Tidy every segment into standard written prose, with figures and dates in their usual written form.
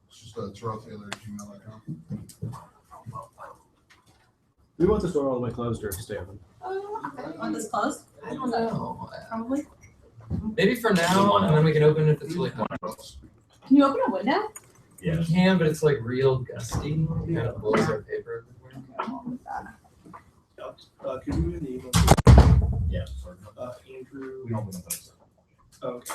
It's just TerrellTaylor@gmail.com. We want the store all the way closed or stay open? Want this closed? I don't know. Probably. Maybe for now, and then we can open it if it's really hot. Can you open a window? Yeah. You can, but it's like real gusty. Kind of blows our paper everywhere. Could you give me the email? Yeah. Sorry. Andrew. We don't want those. Okay.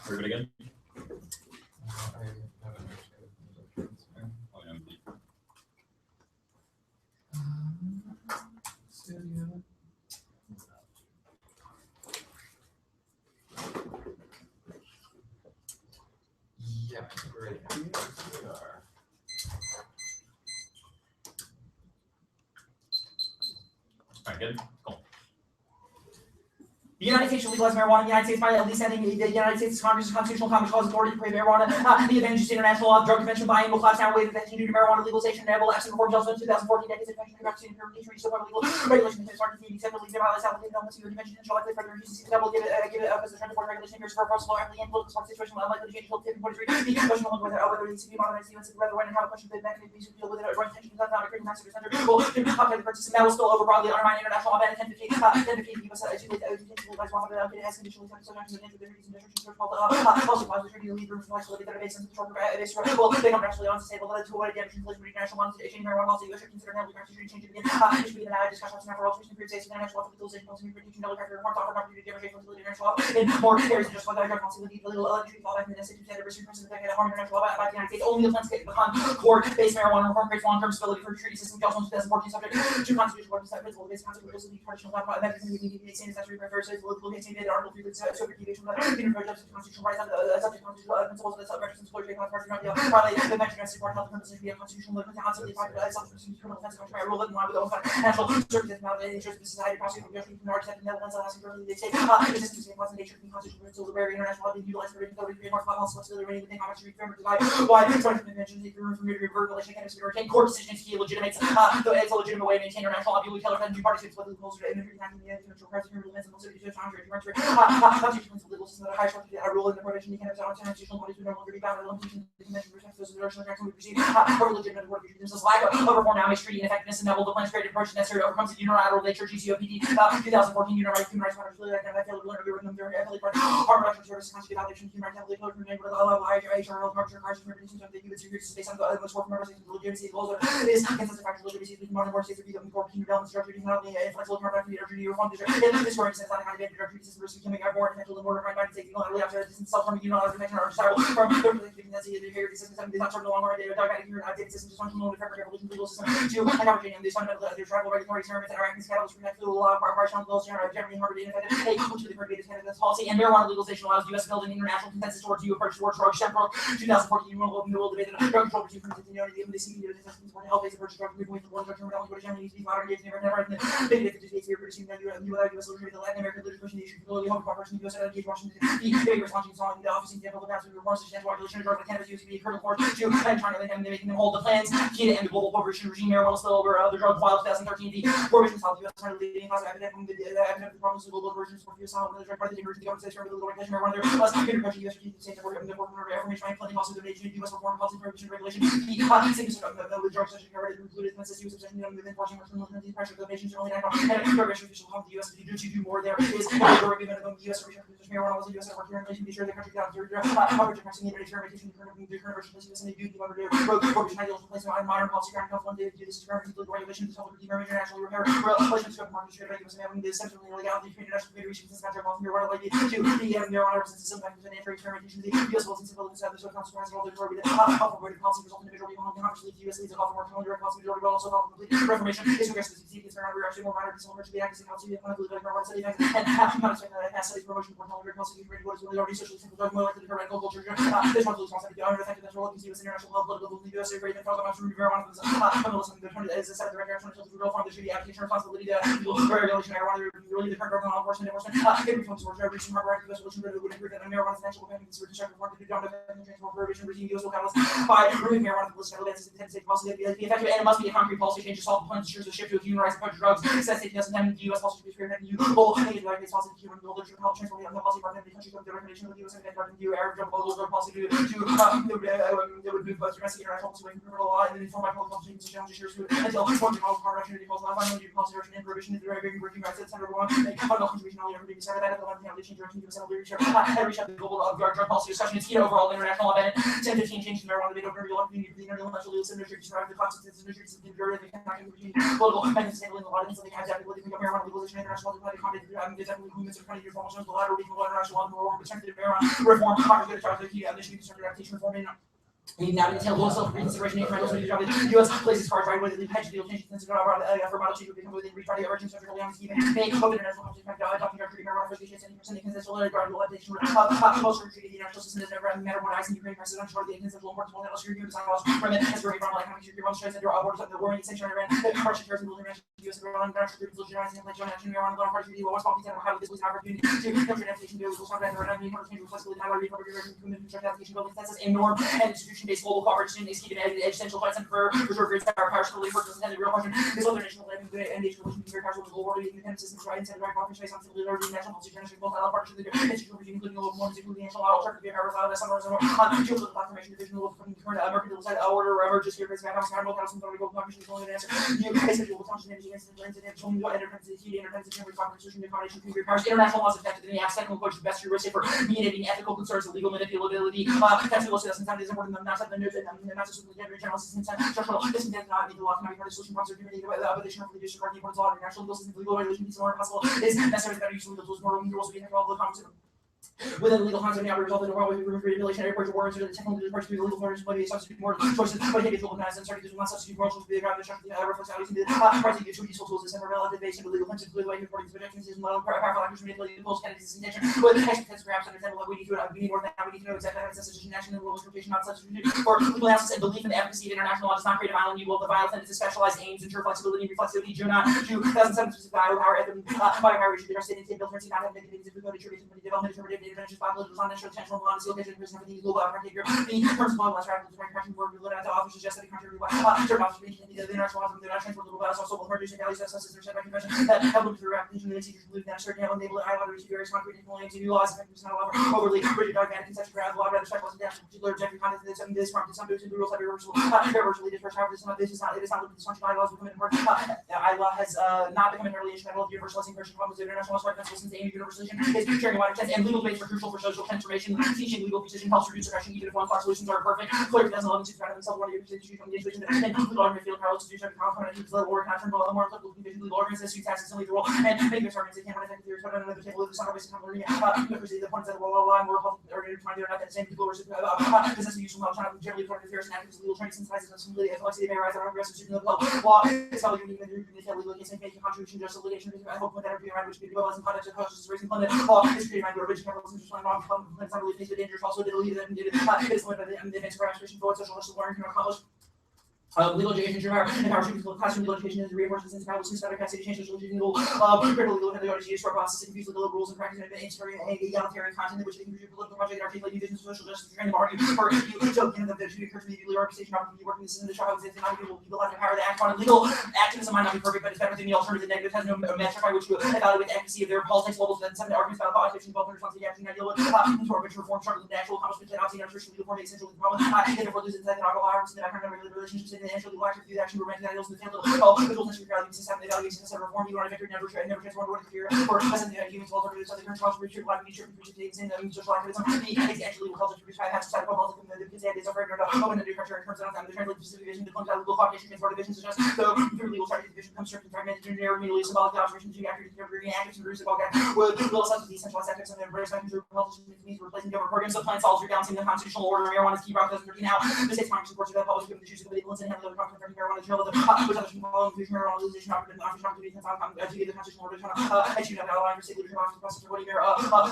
Everybody good? Yeah, we're ready. We are. All right, good. Cool. The United States shall legalize marijuana in the United States by at least sending the United States Congress' constitutional calls authority to prohibit marijuana. The advantages to international law, drug convention biannual class now waiver that due to marijuana legalization, enable absent reform bills in 2014 decades of convention practice and interpretation reached the point of legal regulation to start continuing separately to violate allocated elements of your convention and shall likely further reduce the double give it up as a trend of foreign regulation appears for a law and political smart situation unlikely to change until 1543. The question on whether it needs to be modernized the US rather when and how a question of the mechanism to deal with it joint tension does not occur in the master center will operate the purchase and that will spill over broadly undermine international law and 1015 the US legalize one of it has conditionally subject to the duties and restrictions also causes the treaty to lead to flexibility that are based on the short base well they don't actually on sustainable to avoid damage to international laws changing marijuana laws the US should consider heavily practice change again it should be an discussion of for alterations periods of international law legalization policy protection double character reforms offer an opportunity to demonstrate flexibility international law in more areas than just whether drug policy would legal treaty fall back in the necessity to restrict principles that can harm international law by the United States only the plans get behind court-based marijuana reform creates long-term stability for the treaty system which also in 2014 subject to constitutional principle based constitutional traditional law measures and the same as refers to locating in Article 3 so deviation of the constitutional rights of the subject constitutional principles of the subject and disclosure of parties not violate the mention of support health purposes to be a constitutional liberty constantly fight self-defense criminal offense against my rule in line with the national circumstances now the interest of society prosecuting the North and Netherlands Alaska Germany the state existence of the nature of the constitutional principles of very international law being utilized for authority to mark law flexibility remaining within Congress to be firm to divide why the convention is room for me to revert relation can retain court decisions key legitimates it's a legitimate way to maintain international law be tailored and two parties with legal to imagery attacking the international crisis and limits and most of the constitutional legal system that a high shall be a rule in the provision you can have constitutional bodies would no longer be bound by limitations the convention protects those international attacks we proceed for legitimate work themselves lack of reform now makes treaty ineffectiveness and double the plans created approach necessary to overcome the unilateral nature GCOPD 2014 human rights matters really like I feel to learn to be with them very heavily part harm reduction service constitute violation human rights heavily code from neighbor the level HR market cars from reducing the human security based on the most work members the legitimacy of laws is consensus factor legitimacy between modern war states of the core kingdom development structure is not only inflexible market energy reform this work is not how to get the system versus becoming more potential than border mind taking on really after distance self harming unilateral protection or desirable from that's the behavior system is not sort of long idea dogmatic human outdated system dysfunctional and effective revolution legal system to acknowledging and these fundamental tribal regulatory experiments interacting catalysts from natural law partial laws generally harbored ineffective to the current Canada's policy and marijuana legalization allows U.S. build an international consensus towards EU approach towards drug Shempro 2014 will debate the drug control routine from the Union the CBD the systems for health based approach to drug moving with one drug term what generally needs to be modern days never big difference here producing the U.S. the Latin American legislation the issue of home cooperation the U.S. and Washington the big response on the office in the passage of reforms substantial regulation of drug cannabis use to be critical force to and China and making them hold the plans key to end the global prohibition regime marijuana spillover of the drug file 2013 the prohibition of the U.S. China leading cause of epidemic from the problems of global versions for U.S. the drug part of the emergency government state the regulation marijuana there plus intervention U.S. state the work of the information and planning also the U.S. reform policy prohibition regulation the sickness of the drug session already included in the U.S. obsession with enforcing the pressure of the nations only national and progression official help the U.S. to do more there is the U.S. marijuana was the U.S. work here in relation to be sure the country got coverage of vaccine experimentation the current version of the U.S. and they do the other prohibition ideals place on modern policy ground health one day to do this experiment legal regulation to help determine international repair relations to market trade regulations and having the central legality between international federations and not drug marijuana like to the marijuana represents some factors and experimentation the U.S. will civil and the social consequences of all the authority that health avoided policy result in the majority of Congress leads the U.S. leads a health more direct policy majority but also health complete reformation is progressive to see concern we're actually more minor similar to the access health to the economically like marijuana study and not expect that past studies promotion for health policy to what is really already socially simple drug more likely to correct culture this one responsibility the uneffective as well as U.S. international health political the U.S. great and felt about marijuana as a set of direct action to the real form there should be application responsibility to legal regulation marijuana really the current government law enforcement can be focused on reaching hard right U.S. solution that would agree that marijuana financial benefits for constructive work to do down to transform prohibition regime U.S. locales by removing marijuana from the list of events intended state policy that be effective and it must be a concrete policy change to solve the plans to shift to a human rights approach to drugs since state 2010 the U.S. policy to be spearheaded EU goal I think it's like policy to human literature help transform the policy part of the country of the recommendation of the U.S. and the EU Arab drug policy to that would move both domestic and international policy away from criminal law and then inform by public policy to challenge issues until forming all power action to cause finally policy direction and prohibition is the very working rights that Senator One make fundamental contribution all year to be decided that the one thing change direction to U.S. reach out the global drug policy discussion is key to overall international law and 10-15 changes in marijuana debate over real opportunity for the international legal industry to survive the consequences of industries and the political mechanisms handling the law and something has definitely become marijuana legalization international diplomatic conduct definitely movements of 20 years formal the latter regional international law more protected marijuana reform Congress going to try to key initially constructed application reform in now detailed law self-reconsideration and trials when the U.S. places cards right with the hedge deal changes since for model change to become within reach by the urgent social alliance even make open international conflict adopting our treaty marijuana association and percent consensual gradual adaptation most treaty the international system has never matter what I see Ukraine president short the consensual importance of national security design laws from it has very from like economic security strengths and borders of the war in extension Iran Russian terrorism will international U.S. around international security legalizing and joint action marijuana law party treaty was policy and how this was an opportunity to country navigation to legal standard and enemy change flexibility how we recover the community construct application building consensus and norm and institution based global cooperation is keeping essential fights and for reserve grades that are power stability workers and the real question is whether national living and nation relations very powerful with global order independent systems right and right cooperation based on civil liberty national policy generation both allied partnership the institutional regime including global norms including national law alternative power file that some are geopolitical confirmation division of the current mercantile side order emerges here based on accountable council and global cooperation is only an answer new essential tension against the international interdependence the interdependence of constitution the combination of three powers international laws affected in the abstract approach to best risk for mediating ethical concerns of legal manipulability potentially also sometimes is important than not the news and not just the general system structural this and not the law cannot be part of the solution process of the opposition of the district court the importance of law international legal system legal regulation is more possible is necessary to better use legal tools more rules will be integral to the conversation Within the legal concept now result in a world with regulation, airports, wars, or the technical departures to the legal forms, but a substitute more choices, but individual organized and starting to not substitute moral choices to be around the structure, reflexalities, and the parts of the two useful tools, the relative base of the legal concept, the way according to projections is model, powerful actors manipulating the post candidates' intention, but actually tends perhaps understand what we need to we need more than that, we need to know exactly how it's such a national and legal interpretation, not substitution for legal analysis and belief in the efficacy of international law does not create a violent evil, the violence and its specialized aims, ensure flexibility, reflexivity, do not, 2007 specific value, power, biopower, issue, their state and ability, not have negative, if we go to development, interpretive, interventions, political, non-national, intentional, non-seal, prison, everything, legal, behavior, the terms of law, less radical, direct question, word, we let out to authors suggest that the contrary, certain observations, the international laws, the international transport, legal, also will produce values, successes, or set by convention, that help them through application, and teachers believe that a certain level, enable I law to reach various concrete and new laws, effectiveness, not overly rigid, dogmatic, conceptual, ground, law, rather specialized, and particular objective content, that some this from some duties and rules have irreversible, irreversibly dispersed, however, this is not limited to dysfunctional I laws become important. I law has not become an early instrumental of universalizing Christian problems of international law, principles, since the aim of universalization is sharing wider sense and legal base are crucial for social transformation. Teaching legal precision helps reduce aggression even if one thought solutions are perfect. Clear 2011 to threat themselves one of your institutional engagement and include argument field parallels to do certain common to level or not turn more applicable condition legal organizations taxes and legal role and make this arguments they can't effective theories but another table is not based on learning the points that will allow more health or trying to not that the same people or this is useful not trying to generally for affairs and activities legal training synthesizes and some flexity may arise out of aggressive student law it's how you need to legal case and making contribution just litigation I hope that every around which people as in context of hosts raising funded law is creating my original capitalism just like wrong it's not really faced with dangers also did lead them did it is limited by the advanced aspiration for what social learning can accomplish. Legal education, classroom legal education is reinforcements and establishments that are capacity changes legal, critical legal and the use for processing, use legal rules and practice and egalitarian content in which they can contribute political project and articulate new visions of social justice, trying to argue for so in the vision occurs to me legal organization opportunity working this in the trial existing not people have the power to act on legal activism might not be perfect, but it's better than the alternative negative has no metric by which to evaluate the accuracy of their politics levels than some arguments about politics both in response to the action ideal which reform struggle with the actual accomplishments that obviously artificial legal form essential to the problem and therefore loses inside the in the background of relationships and actual legal active action romantic ideals in the field of visual and reality system evaluation system reform you want to never transform to career or present humans well to the current culture research life nature in social activism the actually will culture to five half society public because ideas are very open to new culture in terms of them the translate specific vision to come to legal cognition transport divisions suggest so through legal strategy division comes certain fragmented engineer immediately symbolic observations to accurate actives and roots of all with little sense of decentralized actives and various mechanisms of politicians means replacing government programs of plan solves rebalancing the constitutional order marijuana is key rock 2013 now the state's Congress supports the public given the choosing of the influence and handling of the conflict marijuana drill the which others can follow inclusion marijuana legalization opportunity to give the constitutional order achieve that outline for state leadership office process for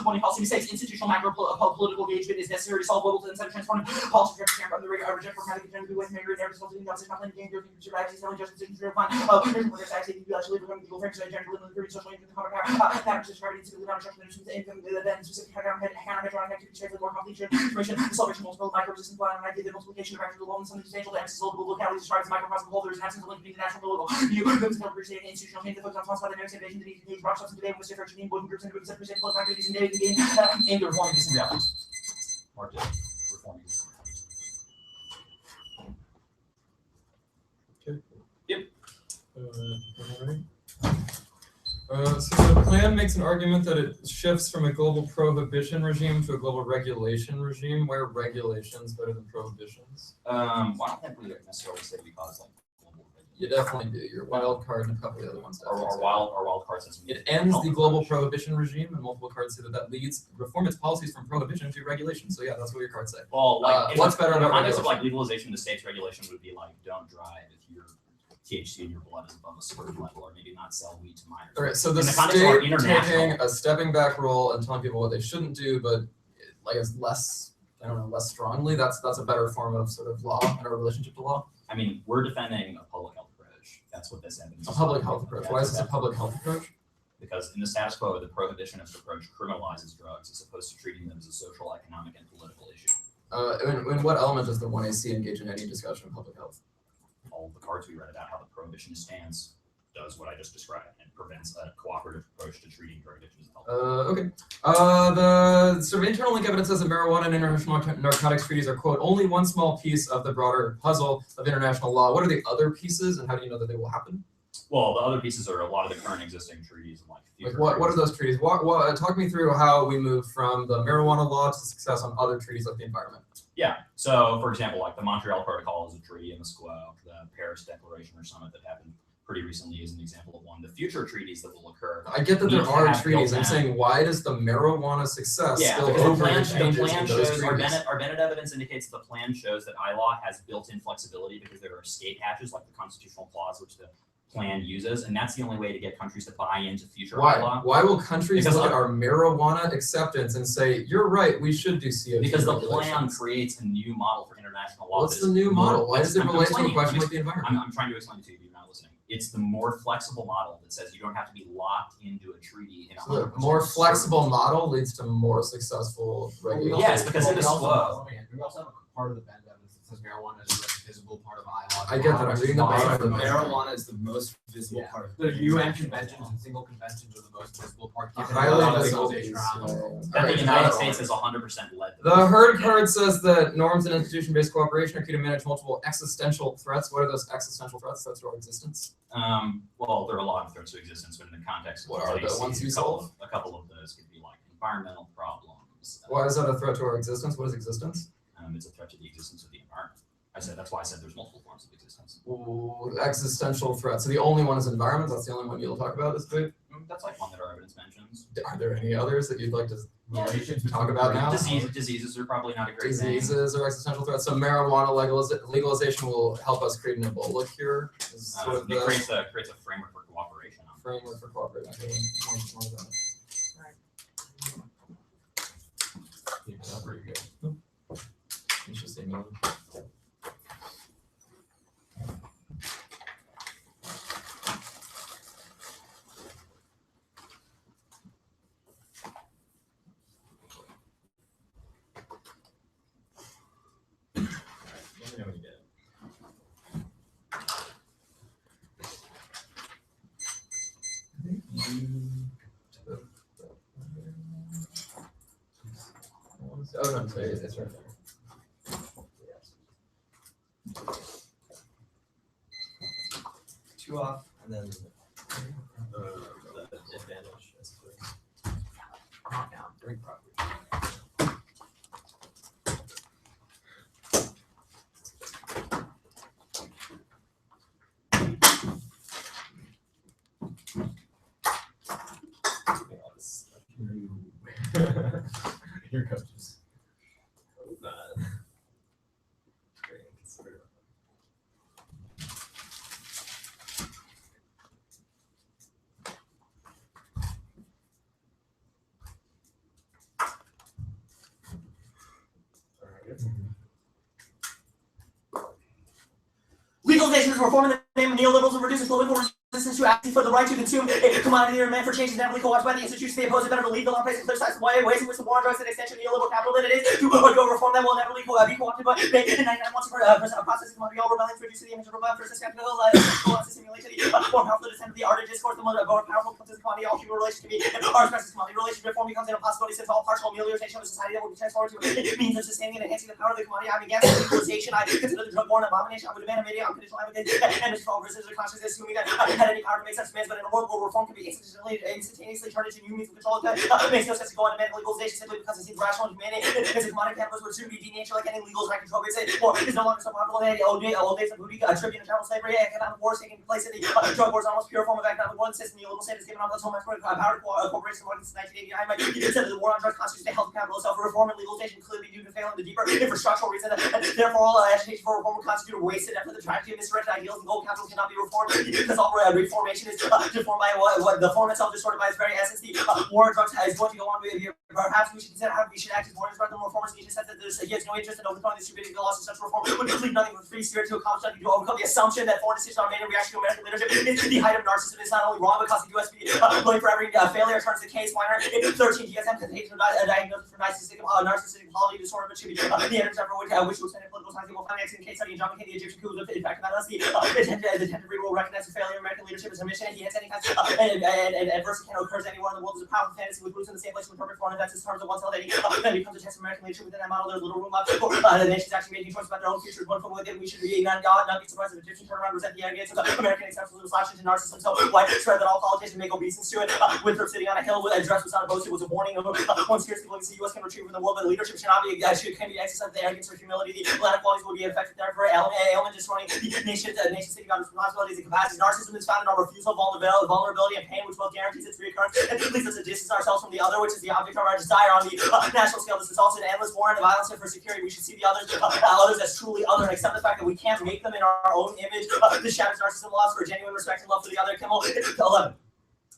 voting policy mistakes institutional macro political engagement is necessary to solve global instead of transforming policy from the reject for kind of agenda with major and results in justice not game growth and survival selling justice and driven fund there's actually you actually become legal frameworks agenda living the social income common pattern describing into the legal structure and income then specific counter-heterotic activities translate more complete information the celebration multiple micro-resistant plan and idea the multiplication of actions alone some substantial access to local localities describes microcosm holders and absence of link between the national and local view groups and appreciate institutional change the focus on response by the next innovation to these engaged rock shops and debate with different working groups and groups that present political activities and data gain aimed at reforming these realities. Mark it, reforming these So the plan makes an argument that it shifts from a global prohibition regime to a global regulation regime. Where regulations better than prohibitions? I don't think we necessarily say because like global You definitely do. Your wild card and a couple of the other ones. our wild card system. It ends the global prohibition regime, and multiple cards say that leads reform its policies from prohibition to regulation. So yeah, that's what your cards say. Well, like what's better in the about context of regulation? like legalization in the states, regulation would be like don't drive if your THC in your blood is above a certain level, or maybe not sell weed to minors. All right, so the In the context of our state international- taking a stepping back role and telling people what they shouldn't do, but like it's less, I don't know, less strongly. That's a better form of sort of law and our relationship to law. I mean, we're defending a public health approach. That's what this evidence A is. public health approach. Why is this a public health approach? Because in the status quo, the prohibitionist approach criminalizes drugs as opposed to treating them as a social, economic, and political issue. In what element does the 1AC engage in any discussion of public health? All of the cards we read about how the prohibitionist stance does what I just described and prevents a cooperative approach to treating drug addiction as health. Okay. The sort of internal link evidence says that marijuana and international narcotics treaties are, quote, only one small piece of the broader puzzle of international law. What are the other pieces, and how do you know that they will happen? Well, the other pieces are a lot of the current existing treaties and like future Like what are treaties. those treaties? Talk me through how we move from the marijuana law to success on other treaties like the environment. Yeah. So, for example, like the Montreal Protocol is a treaty in the SQUO, the Paris Declaration or Summit that happened pretty recently is an example of one. The future treaties that will occur. I get that need there to are have treaties. built I'm in- saying, why does the marijuana success Yeah, still because override the changes plan in those shows, our treaties? Bennett evidence indicates the plan shows that ILAW has built-in flexibility because there are escape hatches like the constitutional clause, which the plan uses, and that's the only way to get countries to buy into future Why? ILAW. Why will countries Because look at our marijuana acceptance and say, "You're right, we should do CO2"? Because the plan regulations"? creates a new model for international law. What's that the is new more- model? Why does it I'm relate to a explaining- question like the environment? I'm trying to explain it to you, you're not listening. It's the more flexible model that says you don't have to be locked into a treaty in So the 100% more flexible certainty. model leads to more successful regulations. Yes, because in the SWO. We also have a part of the Bend evidence that says marijuana is a visible part of ILAW. I get that. I'm reading the Why bottom of the marijuana is the most visible Yeah. part. The UN conventions and single conventions are the most visible part. given Highly the visible legalization piece, around them. That the Alright, United so- States has 100% led. The herd card says that norms and institution-based cooperation are key to manage multiple existential threats. What are those existential threats? Threats to our existence? Well, there are a lot of threats to existence, but in the context of What are the place, ones you a couple of those could be like environmental problems. Why is that a threat to our existence? What is existence? It's a threat to the existence of the environment. That's why I said there's multiple forms of existence. Ooh, existential threat. So the only one is environment. That's the only one you'll talk about this bit. That's like one that our evidence mentions. Are there any others that you'd like to Relations talk between about now? Diseases are probably not a great thing. Diseases are existential threats. So marijuana legalization will help us create an Ebola cure. Is sort of It the creates a framework for cooperation. framework for cooperation. Okay, more of that. Yeah, that's pretty good. Interesting. Let me know when you get it. Oh no, sorry, it's right there. Two off, and then the advantage is three. Bring property. Here comes. Legalization is reforming the name of neoliberals and reduces political resistance to acting for the right to consume a commodity or demand for change is inevitably co-opted by the institutions they oppose it better to leave the long place and clear sides of ways in which the war on drugs and extension of neoliberal capital that it is to go reform that will inevitably be co-opted by the 99 months of processing commodity all rebelling to reduce the image of rebellion versus capital to simulate to the more powerful descent of the art of discourse the more powerful becomes the commodity all human relations to be our expresses commodity relation reform becomes an impossibility since all partial amelioration of a society that will be transformed to a means of sustaining and enhancing the power of the commodity. I'm against legalization. I consider the drug war an abomination. I would demand immediate unconditional evidence and for all resistance of consciousness assuming that I had any power to make such demands, but in a world where reform can be instantaneously turned into new means of control, it makes no sense to go on demand legalization simply because it seems rational and humane. As if modern cannabis would soon be denatured like any legal right control, or is no longer so popular that old days of booty, tribute and chattel slavery, economic wars taking place in the drug wars, almost pure form of economic war. The system, the legal state has given up its whole power to corporations more since 1989. But you said that the war on drugs constitutes a health capital itself. Reform and legalization clearly due to fail in the deeper infrastructural reason. And therefore, all agitation for reform would constitute a wasted effort. The tragedy of misdirected ideals and gold capital cannot be reformed because all reformation is deformed by what the form itself distorted by its very essence. The war on drugs is going to go on. Perhaps we should consider how we should act as warriors rather than reformers. He just said that he has no interest in overthrowing the stupidity of the laws of such reform. Would complete nothing with free spirit to accomplish nothing to overcome the assumption that foreign decisions are made in reaction to American leadership is the height of narcissism. It's not only wrong because the U.S. blame for every failure turns the case minor. 13 DSM contains a diagnosis for narcissistic quality disorder, but should be the evidence for which to extend political science will finance in case study and John McCain, the Egyptian coup was in fact unless the attentive reader will recognize the failure of American leadership as a mission. He has any kind of adversity can occur anywhere in the world. Is a powerful fantasy with roots in the same place to interpret foreign that's his terms of oneself, then becomes a test of American leadership. Within that model, there's little room left for the nation's actually making choices about their own futures. One from within, we should be not be surprised if Egyptian turnaround resent the ideas of the American exceptionalism slash into narcissism so widespread that all politicians make obeisance to it. Winthrop sitting on a hill with a dress was not a boast, it was a warning of one seriously believes the U.S. can retrieve from the world, but leadership should not be can be exercised with arrogance or humility. The latter qualities will be effective there for element destroying the nation's thinking about responsibilities and capacities. Narcissism is founded on refusal, vulnerability, and pain, which both guarantees its reoccurrence and leads us to distance ourselves from the other, which is the object of our desire. On the national scale, this results in endless war and violence, and for security, we should see the others as truly other and accept the fact that we can't make them in our own image. This shatters narcissism loss for genuine respect and love for the other. Kimmel 11.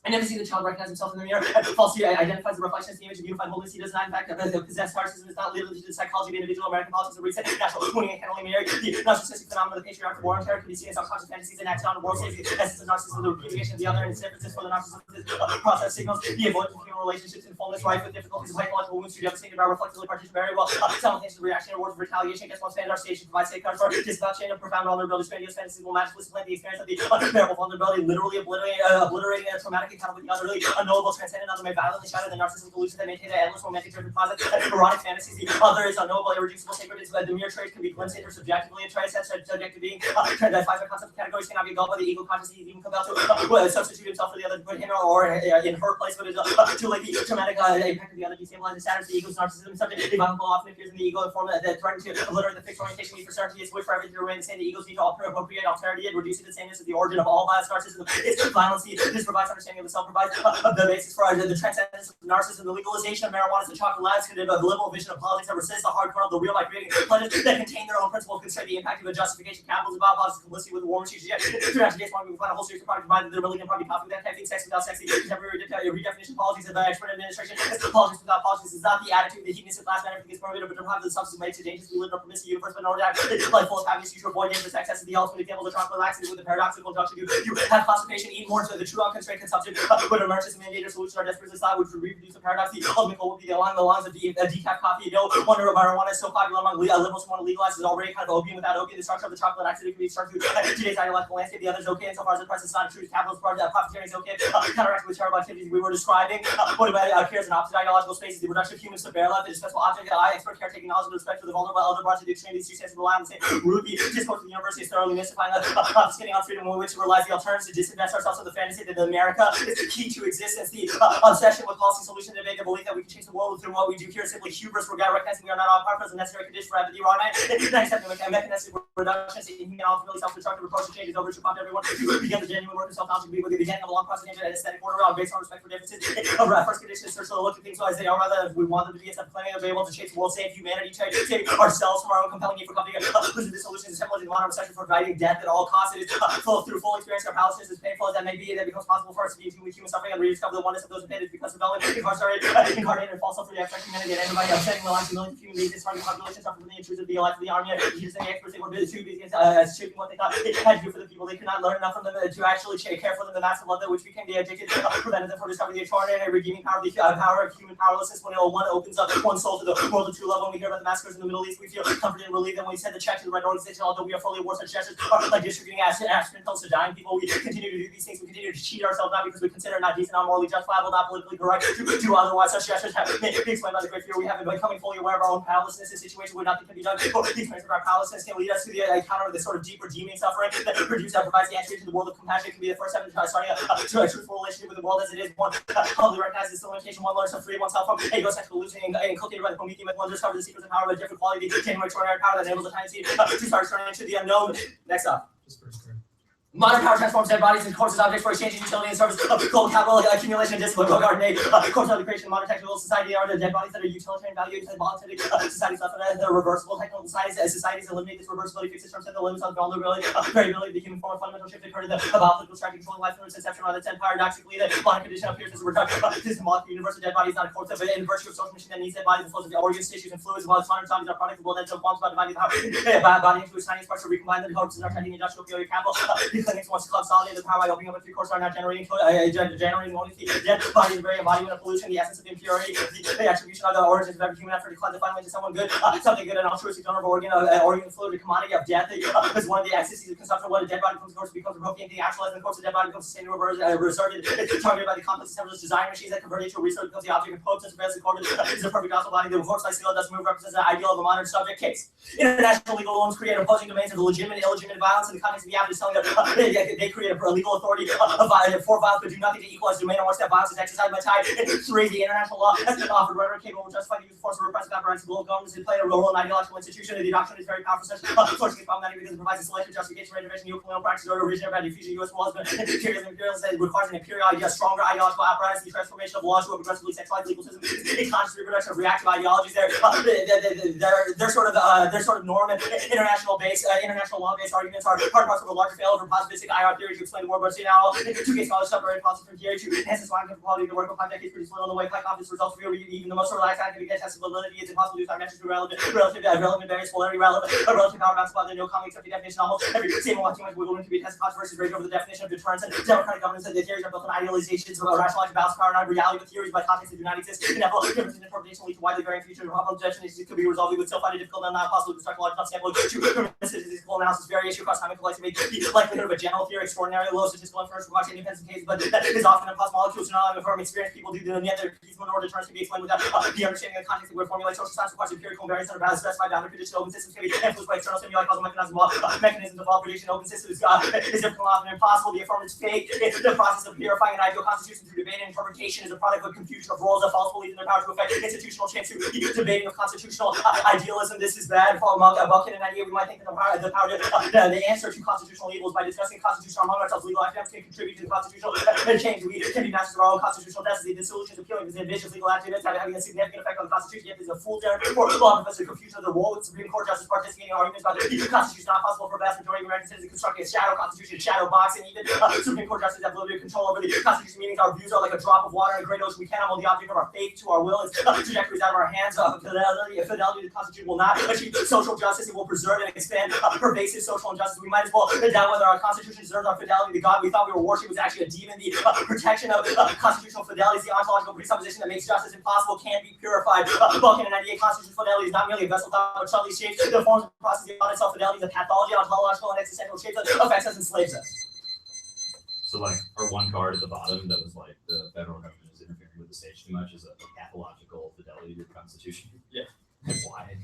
I never see the child recognize himself in the mirror. Falsely identifies the reflection as the image of unified wholeness. He does not, in fact, possess narcissism. Is not literally the psychology of the individual. American politics of recent national winning and can only marry. The narcissistic phenomenon of the patriarchal war and terror can be seen as subconscious fantasies and acts on the world stage. The essence of narcissism, the repudiation of the other, and its differences for the narcissism process signals the avoidance of human relationships and fullness, rife with difficulties of psychological wounds to be devastated by reflexively partition very well. Simultaneous reaction towards retaliation against one's our stage to provide safeguards for dispatching of profound vulnerability. Grandiose fantasies will magically supplant the experience of the unbearable vulnerability, literally obliterating a traumatic encounter with the other. Unknowable, transcendent, other may violently shatter the narcissistic illusions that maintain the endless romantic driven closet and erotic fantasies. The other is unknowable, irreducible, sacred. The mere traits can be glimpsed into subjectively and trace that subjective being. Transfies our concept of categories cannot be engulfed by the ego consciousness. He even compelled to substitute himself for the other, to put him or in her place, but it's too late. The traumatic impact of the other destabilizes the status. The ego's narcissism subject. The vulnerable often appears in the ego in form that threatens to obliterate the fixed orientation need for certainty. It's wish for everything to remain the same. The ego's need to appropriate alterity and reduce it to the sameness of the origin of all violence. Narcissism is violence. This provides understanding of the self, provides the basis for the transcendence of narcissism. The legalization of marijuana is a chocolate landscape of a liberal vision of politics that resists the hard kernel of the real by creating pledges that contain their own principles, constrain the impact of a justification. Capitalism about politics, complicity with the war machine. Through actually, we find a whole series of products provided that are really going to probably coffee without caffeine, sex without sex, the contemporary redefinition of politics of the expert administration. Politics without politics is not the attitude, the hedonistic class manner because prohibited, but deprived of the substance made to dangerous. We live in a permissive universe, but in order to act life full of happiness, you should avoid dangerous excess of the ultimate example of the tropical laxity with the paradoxical junction. You have constipation, eat more to the true unconstrained consumption, but emerges a mandated solution or desperately slide, which would reproduce the paradox. The ultimate goal would be along the lines of decaf coffee. No wonder marijuana is so popular among liberals who want to legalize it. Already kind of opium without opium. The structure of the chocolate accident can be structured to today's ideological landscape. The other is okay, and so far as the price is not true. Capitalist profiteering is okay. Counteracted with terrible activities we were describing. What about appears in opposite ideological spaces? The reduction of humans to bare life, the dispensable object, expert caretaking knowledge with respect for the vulnerable, elder brought to the extreme. These two senses rely on the same root. The discourse of the university is thoroughly mystifying, confiscating on freedom, in which relies the alternatives to disinvest ourselves in the fantasy that America is the key to existence. The obsession with policy solution debate, the belief that we can change the world through what we do here is simply hubris. We're recognizing we are not all part of the necessary condition for empathy. Wrong man, not accepting mechanistic reductions in human ultimately self-destructive approach to change is over to prompt everyone to begin the genuine work of self-knowledge. We will be beginning of a long process and aesthetic order based on respect for differences. First condition is search to look at things as they are, rather than we want them to be. Instead of claiming to be able to change the world, save humanity, save ourselves from our own compelling need for company. Listen, this solution is simple as modern recession for providing death at all costs. It is through full experience of powerlessness, as painful as that may be, that becomes possible for us to be with human suffering and rediscover the oneness of those offended because of incarnated and false for the abstract humanity and everybody upsetting the lives of millions of human beings. It's targeting populations suffering from the intrusive of the life of the army. Using the experts, they were busy too busy shaping what they thought it had to do for the people. They could not learn enough from them to actually care for them. The massive love that which became the addicted prevented them from discovering the extraordinary redeeming power of the power of human powerlessness. When one opens up one soul to the world of true love, when we hear about the massacres in the Middle East, we feel comforted and relieved. And when we send the check to the right organization, although we are fully aware such gestures are like distributing aspirin pills to dying people, we continue to do these things. We continue to cheat ourselves, not because we consider it not decent, not morally justifiable, not politically correct to do otherwise. Such gestures have been explained by the great fear we have in becoming fully aware of our own powerlessness in situations where nothing can be done. The experience of our powerlessness can lead us to the encounter of this sort of deep redeeming suffering that provides the entry into the world of compassion. It can be the first step in starting a truthful relationship with the world as it is. One humbly recognizes the limitation. One learns to free oneself from ego-sexual illusion inculcated by the Promethean myth. One discovers the secrets of power of a different quality, the genuine extraordinary power that enables the tiny seed to start turning into the unknown. Next up. Modern power transforms dead bodies into corpses, objects for exchange, utility, and service of global capital accumulation, discipline, Bogart, and corpse of the creation of modern technical society are the dead bodies that are utilitarian value and voluntary societies left and the reversible technical societies. As societies eliminate this reversibility, fix its terms and the limits of vulnerability, variability of the human form, fundamental shift occurred in the about political strategy controlling life from its inception. Rather than paradoxically, the modern condition appears as a reduction of this symbolic universe of dead bodies, not a corpse of it, in virtue of social machine that needs dead bodies and flows of the organs, tissues, and fluids, while its modern zombies are product of the world that so forms by dividing the body into its tiniest parts to recombine the corpses are tiny industrial theory capital. The clinics wants to consolidate the power by opening up a free course are not generating only the dead body, the very embodiment of pollution, the essence of impurity, the attribution of the origins of every human effort to cleanse it finally to someone good, something good and altruistic donor of organ fluid, a commodity of death is one of the axes of consumption. When a dead body becomes a protein, the actualized, and of course the dead body becomes sustained, resurrected, targeted by the complex assemblage design machines that convert it to a resource, becomes the object of potent surveillance and corporate is a perfect gospel body. The horse like seal does move represents the ideal of a modern subject case. International legal norms create opposing domains of the legitimate and illegitimate violence in the context of the average telling that they create a legal authority for violence but do nothing to equalize the domain on which that violence is exercised by type. 3. The international law has been offered rhetoric capable of justifying the use of force or repressive apparatus of global governments to play a role in an ideological institution. The doctrine is very powerful. Such sourcing is problematic because it provides a selective justification for intervention, neocolonial practices, or originated by diffusion of U.S. laws, but imperialism requires an imperial idea, stronger ideological apparatus, the transformation of laws to a progressively sexualized legal system, a conscious reproduction of reactive ideologies. They're sort of norm and international law based arguments are part and parcel of a larger fail over positivistic IR theory to explain the world. But now, 2 scholars separated positive from theory to enhance the scientific quality of the work of 5 decades produce little in the way of high confidence results reveal even the most relaxed scientific test of validity. It's impossible to use metrics to relevant various polarity relative power bounds by the no common accepted definition. Almost every statement wants too much wiggle room to be tested. Controversies rage over the definition of deterrence and democratic governance. The theories are built on idealizations of rationalized balance power, not reality, but theories by context that do not exist. Inevitable differences in interpretation lead to widely varying future objections. It could be resolved. We would still find it difficult and not possible to construct a large enough sample to statistical analysis variation across time and complexity make the likelihood of a general theory extraordinarily low. Statistical inference requires independent cases, but that is often impossible. Molecules do not affirm experienced people do the other feasible in order deterrence can be explained without the understanding of the context that we formulate. Social science requires empirical invariance under bounds specified boundary conditions. Open systems can be influenced by external stimuli causal mechanisms of all prediction. Open systems is difficult, often impossible. The affirmative fake. The process of purifying an ideal constitution through debate and interpretation is a product of confusion of roles, a false belief in their power to affect institutional change through debating of constitutional idealism. This is bad. For Buchan and idea, we might think that the answer to constitutional evil is by discussing constitutional among ourselves. Legal academics can contribute to the constitutional change. We can be masters of our own constitutional destiny. The solution is appealing because ambitious legal activists having a significant effect on the Constitution. Yet there's a fool's errand for law professor confusion of the role of Supreme Court justice participating in arguments about the Constitution. It's not possible for a vast majority of American citizens constructing a shadow constitution, shadow box, and even Supreme Court justices have limited control over the Constitution. Meaning our views are like a drop of water in a great ocean. We cannot hold the object of our faith to our will. Its trajectories out of our hands. Fidelity to the Constitution will not achieve social justice. It will preserve and expand pervasive social injustice. We might as well doubt whether our Constitution deserves our fidelity to God we thought we were worshiping was actually a demon. The protection of constitutional fidelity is the ontological presupposition that makes justice impossible can be purified. Buchan and 98 constitutional fidelity is not merely a vessel thought but subtly shapes the forms of the process of itself. Fidelity is a pathology, ontological, and existential shape that affects us and enslaves us. So like our one card at the bottom that was like the federal government is interfering with the stage too much is a pathological fidelity to the Constitution. Yeah. Why?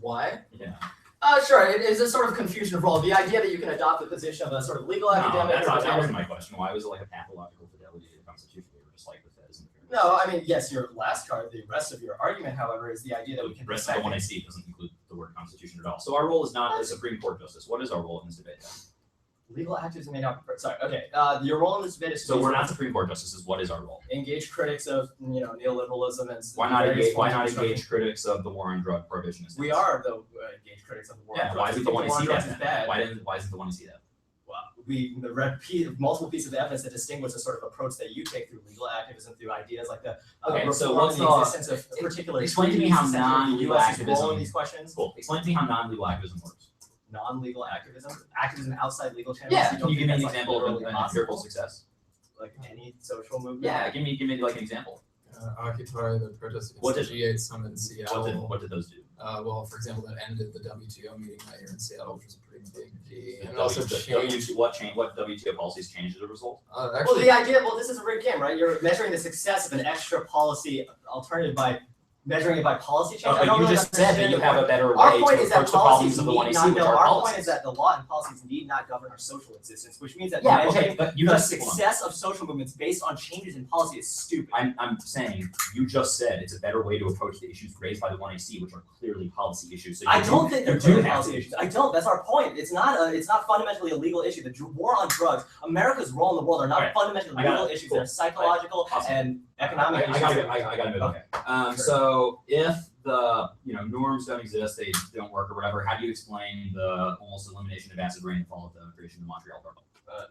Why? Yeah. Sure. It is a sort of confusion of role. The idea that you can adopt the position of a sort of legal academic. That wasn't my question. Why was it like a pathological fidelity to the Constitution? They were just like the Feds interfering. No, I mean, yes, your last card, the rest of your argument, however, is the idea that we can. The rest of the one I see doesn't include the word Constitution at all. So our role is not the Supreme Court justice. What is our role in this debate then? Legal activism may not. Sorry. Okay. Your role in this debate is. So we're not Supreme Court justices. What is our role? Engage critics of neoliberalism and. Why not engage critics of the war on drug prohibitionists? We are the engaged critics of the war on drugs. Why is it the one to see that? Bad. Why is it the one to see that? Well, we read multiple pieces of evidence that distinguish the sort of approach that you take through legal activism, through ideas like the so what's the existence of particular. Explain to me how non-legal activism. These questions. Cool. Explain to me how non-legal activism works. Non-legal activism outside legal channels. Yeah. Can you give me an example of an empirical success? Like any social movement. Yeah. Give me like an example. Occupy, the protest against the G8 summit in Seattle. What did those do? Well, for example, that ended the WTO meeting that year in Seattle, which was a pretty big deal. And Also, also what WTO policies changed as a result? Well, the idea. Well, this is a rigged game, right? You're measuring the success of an extra policy alternative by measuring it by policy change. But you just said that you have a better way our point to is that approach the problems of the one policies which are our policies. point is that the law and policies need not govern our social existence, which means that but you the just success of social movements based on changes in policy is stupid. I'm saying you just said it's a better way to approach the issues raised by the 1AC, which are clearly policy issues. So I don't think they're clearly policy issues. I don't. That's our point. It's not fundamentally a legal issue. The war on drugs, America's role in the world are not fundamentally legal issues. They're psychological and economic issues. I got to move. Okay. So if the norms don't exist, they don't work or whatever, how do you explain the almost elimination of acid rain that followed the creation of the Montreal Protocol?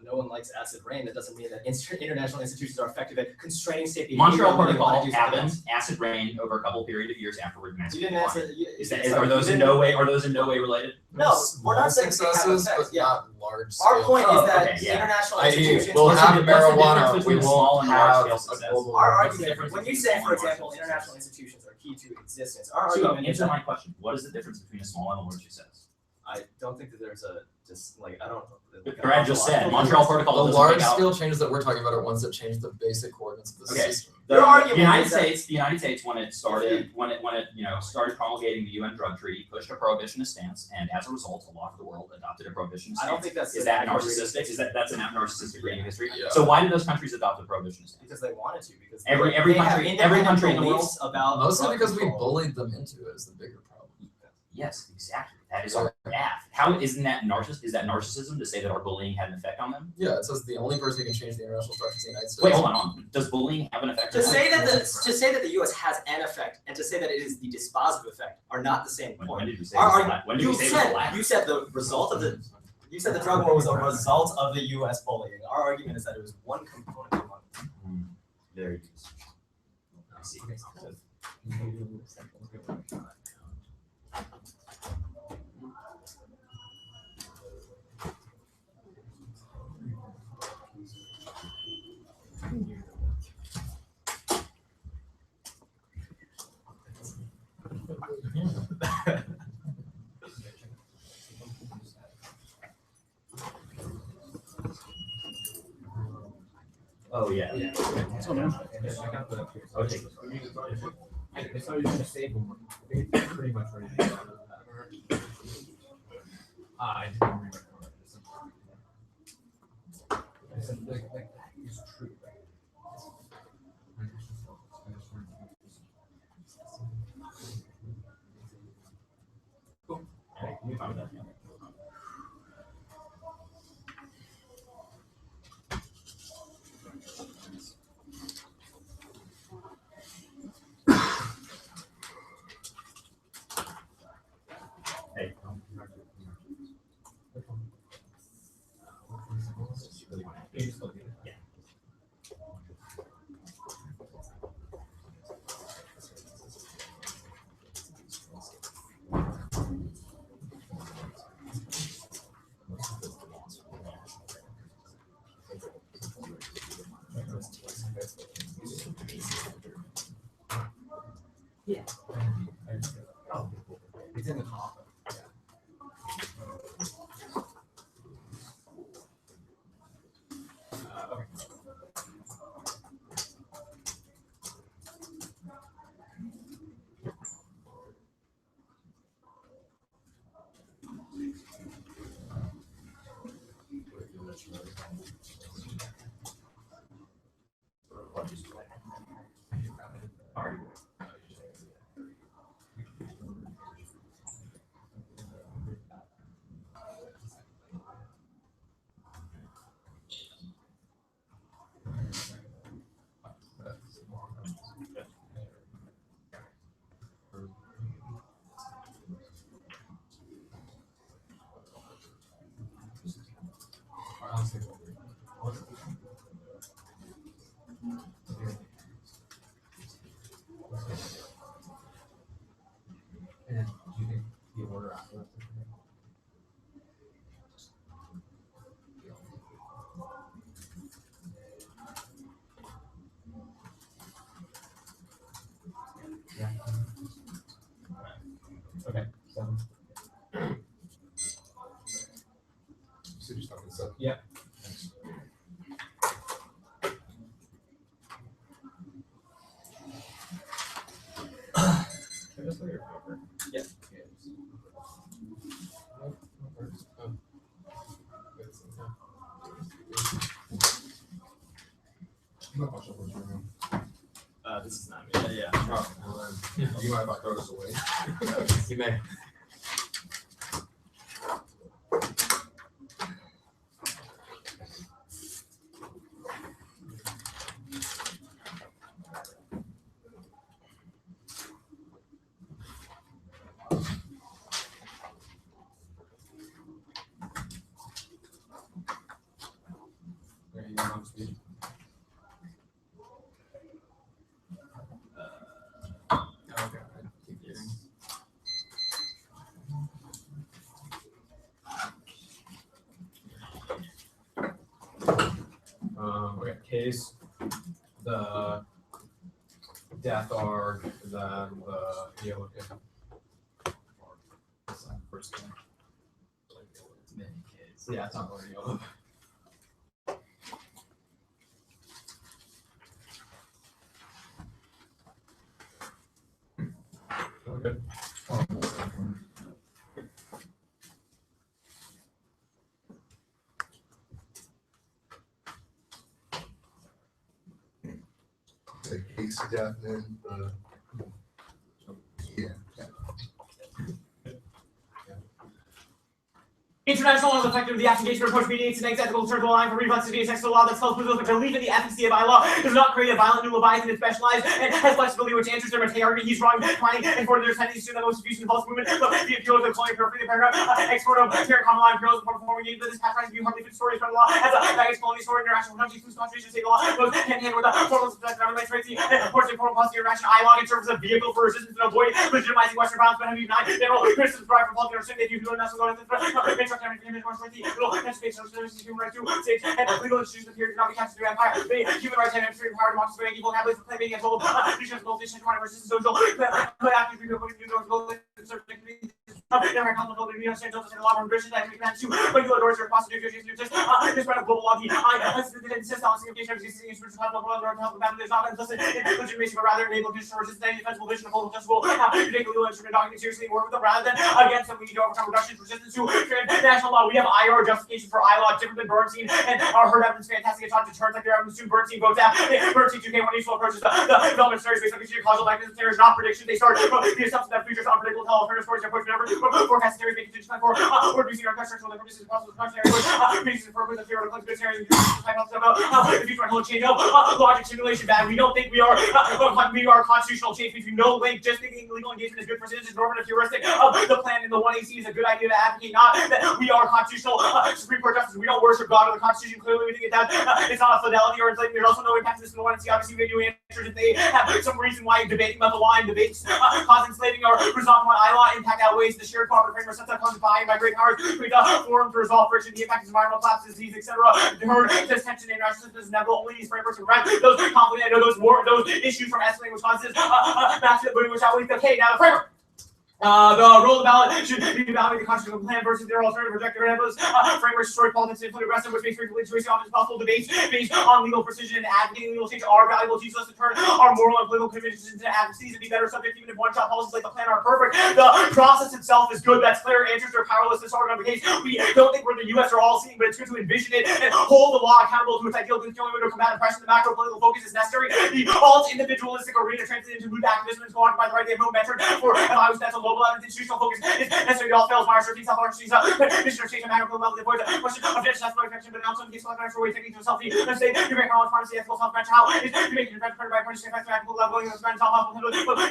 no one likes acid rain, that doesn't mean that international institutions are effective at constraining state behavior. Montreal when they wanna Protocol do something happened, else. acid rain over a couple period of years afterward. You didn't answer. Are those in no way related? No, we're not saying they have successes, effects. but Yeah. not large. Our point Oh, is that okay, yeah. international I.e., institutions. we'll What's the have di- what's the difference marijuana. We between small won't and large have scale a success? global. Our What's the argument, difference when you between say, small for and large example, scale international success? institutions are key to existence, our So argument is answer that my question. What is the difference between a small and a large success? I don't think that there's a just like I don't. Like, Brad just said Montreal Protocol The doesn't large take out. scale changes that we're talking about are ones that change the basic coordinates of the Okay. system. The Your argument United is that- States, when it started started promulgating the UN drug treaty, pushed a prohibitionist stance, and as a result, a lot of the world adopted a prohibitionist I stance. don't think that's Is that narcissistic? That's a narcissistic reading of history? Yeah. So why did those countries adopt a prohibitionist stance? because they wanted to. Because Every they country- have every independent country in the world- beliefs about Mostly drug because we control. bullied them into it is the bigger problem. Yes, exactly. That is our path. How isn't that Is that narcissism to say that our bullying had an effect on them? Yeah, it says the only person who can change the international structure is the United States. Wait, hold on. Does bullying have an effect? To on say them? that the U.S. has an effect and to say that it is the dispositive effect are not the same When point. did you say? Our it was argument- la- When did we say it was the latter? You said the result of the. You said the drug war was a result of the U.S. bullying. Our argument is that it was one component among them. Very good. I see. Oh yeah. Okay. It's always gonna save them. It's pretty much ready. I didn't read it. I said, like, that is true. Hey, can you find that? Hey. Yeah. It's in the top. Okay. And then, do you think the order after that? Yeah. Okay, 7. So just talking stuff. Yeah. Yeah. This is not me. Yeah. You mind if I throw this away? You may. case, the death arc, then the helical. First one. Yeah, it's not very yellow. Okay. The case of death and yeah. International law is effective. The application of approach mediates an ethical circle line for reflex to be a sexual law that tells people that believe in the efficacy of bylaw does not create a violent new leviathan that specialized and has flexibility which answers their materiality. He's wrong, declining, and for their tendency to the most diffusion of false movement. So the appeal of the colonial perfect paragraph, export of terror common law appeals before performing that this past view hardly fits stories from the law as a baggage colony story international countries whose constitution state law goes hand in hand with the formal subject government rights and portion foreign policy interaction. ILOG in terms of vehicle for resistance and avoid legitimizing Western violence, but have you not general criticism derived from public understanding that you do national government human rights to states and legal institutions of economic capture through empire. The human rights and administrative power democracy for evil have for claiming and told institutions of multi versus social after we go to regulatory or constitution this kind of global law insist on signification of existing institutions of health is not implicit in legitimacy, but rather enable judicial resistance and defensible vision of whole justifiable to take legal instrument document seriously and work with them rather than against them. We need to overcome reductions resistance to international law. We have IR justification for ILAW different than Bernstein and our herd evidence fantastic attempt to turn like their evidence to Bernstein votes out. Bernstein 2K when useful approaches the development stories based on causal mechanisms. There is not prediction. They start the assumption that futures unpredictable tell fair stories approach never forecast theories make conditions for reducing our structural purposes possible contrary basis for purpose of theoretical conspiracy hypothesis about the future will change logic simulation bad. We don't think we are constitutional change between no link. Just thinking legal engagement is good for citizens. Normative heuristic of the plan in the 1AC is a good idea to advocate. Not that we are constitutional Supreme Court justice. We don't worship God or the Constitution. Clearly, we think that it's not a fidelity or enslavement. There's also no impact to this in the 1AC. Obviously, we do answers if they have some reason why debating about the law and debates cause enslaving or resolve my law impact outweighs the shared cooperative framework sets up caused by great powers. We forum to resolve friction, the impact of environmental collapse, disease, etc. Heard this tension in our systems never only these frameworks and right those conflict those issues from escalating which causes massive which outweighs the okay now the framework. The role of the ballot should be evaluating the constitutional plan versus their alternative rejected rebels. Frameworks destroy politics and include aggressive, which makes frequently choice often possible debates based on legal precision and advocating legal change are valuable. Teach us to turn our moral and political convictions into advocacies and be better subject even if one-shot policies like the plan aren't perfect. The process itself is good. That's clear. Answers are powerless. Disorder of the case. We don't think we're the U.S. or all seeing, but it's good to envision it and hold the law accountable to its ideal. The only way to combat oppression, the macro political focus is necessary. The alt individualistic arena translated into mood activism is going by the right. They have no metric for evaluation. That's a global institutional focus. It's necessary to all fails. Myers, self-ownership, mission of change, and macro level. Avoid the question of judicial protection, but also in case of financial way taking to self. Let's say you make knowledge, pharmacy, ethical self-management. How is you make it by purchasing effects, macro level, going to spend self-help,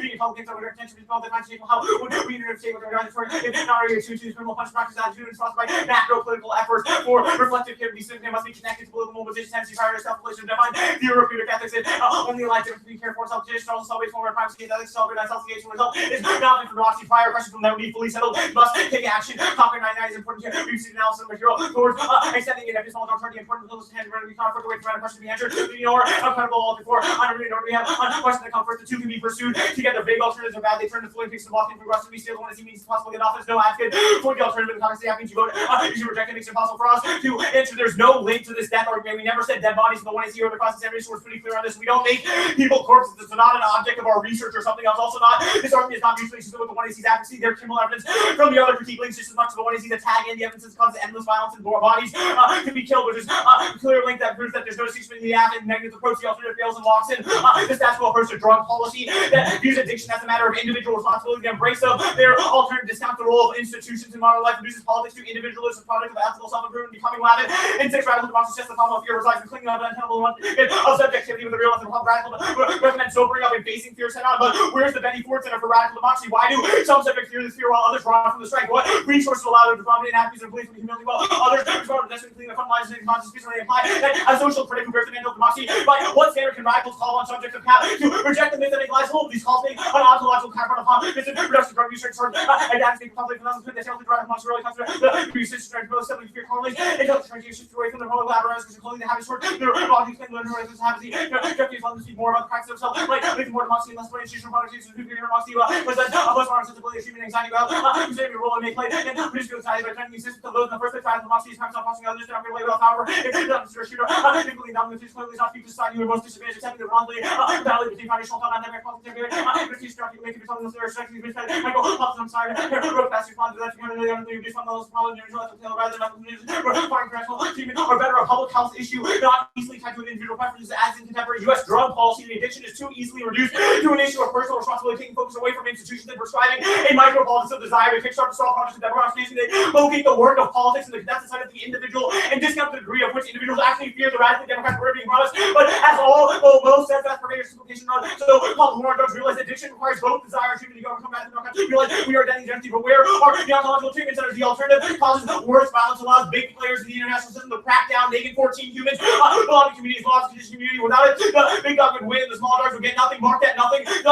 being public things over attention to the constitutional. How would we interfere with regard to not to choose criminal punch practice attitude and sponsored by macro political efforts for reflective care. These things must be connected to political mobilization, tendency, prior to self-relation, define therapeutic ethics, and only like to be careful, self-tradition, also self-based form of privacy, ethics, self-organized, self-engagement result is not for democracy. Prior question from them be fully settled. Must take action. Conquer 99 is important here. We've seen analysis of material towards extending it. Every small turning important to those hands where we can't away from question to be answered. You know, uncredible all before. We have question that come first. The two can be pursued together. Vague alternatives are bad. They turn to fully fixed and blocking for us to be still. One is he means possible get office. No advocate for the alternative. The context that means you vote. You should reject it. Makes it impossible for us to answer. There's no link to this death argument. We never said dead bodies. The one is here. The cross examination was pretty clear on this. We don't make people corpses. This is not an object of our research or something else. Also not. This argument is not mutually exclusive with the one AC's advocacy. Their criminal evidence from the other critique links just as much to the one AC's tag in the evidence that causes endless violence and more bodies can be killed, which is a clear link that proves that there's no distinction between the app and negative approach. The alternative fails and locks in this statistical approach to drug policy that views addiction as a matter of individual responsibility and embrace of their alternative discount the role of institutions in modern life, reduces politics to individualism, product of ethical self-improvement, becoming Latin, and six radical democracy, just the problem of fear resides in clinging on an untenable one of subjectivity with the real and radical recommend sobering up and facing fear head on. But where's the Benny Ford Center for Radical Democracy? Why do Some subject fear the fear while others run from the strike. What resources allow them to dominate and and believe in humility while others respond to destiny the front lines and conscious peace and imply that a social critic who bears the mantle of democracy. By what standard can radicals call on subjects of power to reject the myth that lies hold? These calls make an ontological counterpart upon this reduction of drug research and adapting conflict with others that help drive amongst really consider the research and both simply fear colonies and help transition away from the role of laboratories because clothing the habits toward their bodies can learn where this happens. Jeffrey's want to speak more about the practice themselves, like living more democracy and less institutional products, who fear democracy, was that a much more sensibility of human anxiety about who's every role they may play and produce good society by turning the system to those in the first place, trying to democracy is times not possible others, they're not really well, however, if it's not a shooter, typically dominant is clearly not speak to society who are most disadvantaged, accepting the wrongly valid between foundational thought and never positive theory, if he's trying to make it something that's there, strikes me, Michael, I'm sorry, wrote fast response to that, you know, based on those problems, you know, rather than nothing news, or foreign congressional treatment, or better, a public health issue, not easily tied to an individual preferences, as in contemporary U.S. drug policy, the addiction is too easily reduced to an issue of personal responsibility, taking focus away from institutions and prescribing a micropolitics of desire to kickstart to solve projects of democratization. They locate the work of politics and the consensus side of the individual and discount the degree of which individuals actually fear the radically democratic word being promised. But as all most steadfast pervaders simplification of so-called war on drugs realize addiction requires both desire and treatment to overcome that democratic. Realize we are identity identity, but where are the ontological treatment centers? The alternative causes worse violence, allows big players in the international system to crack down, naked 14 humans, belonging communities, laws, condition community. Without it, the big dog would win, the small dogs would get nothing, mark that nothing. The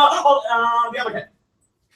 other head.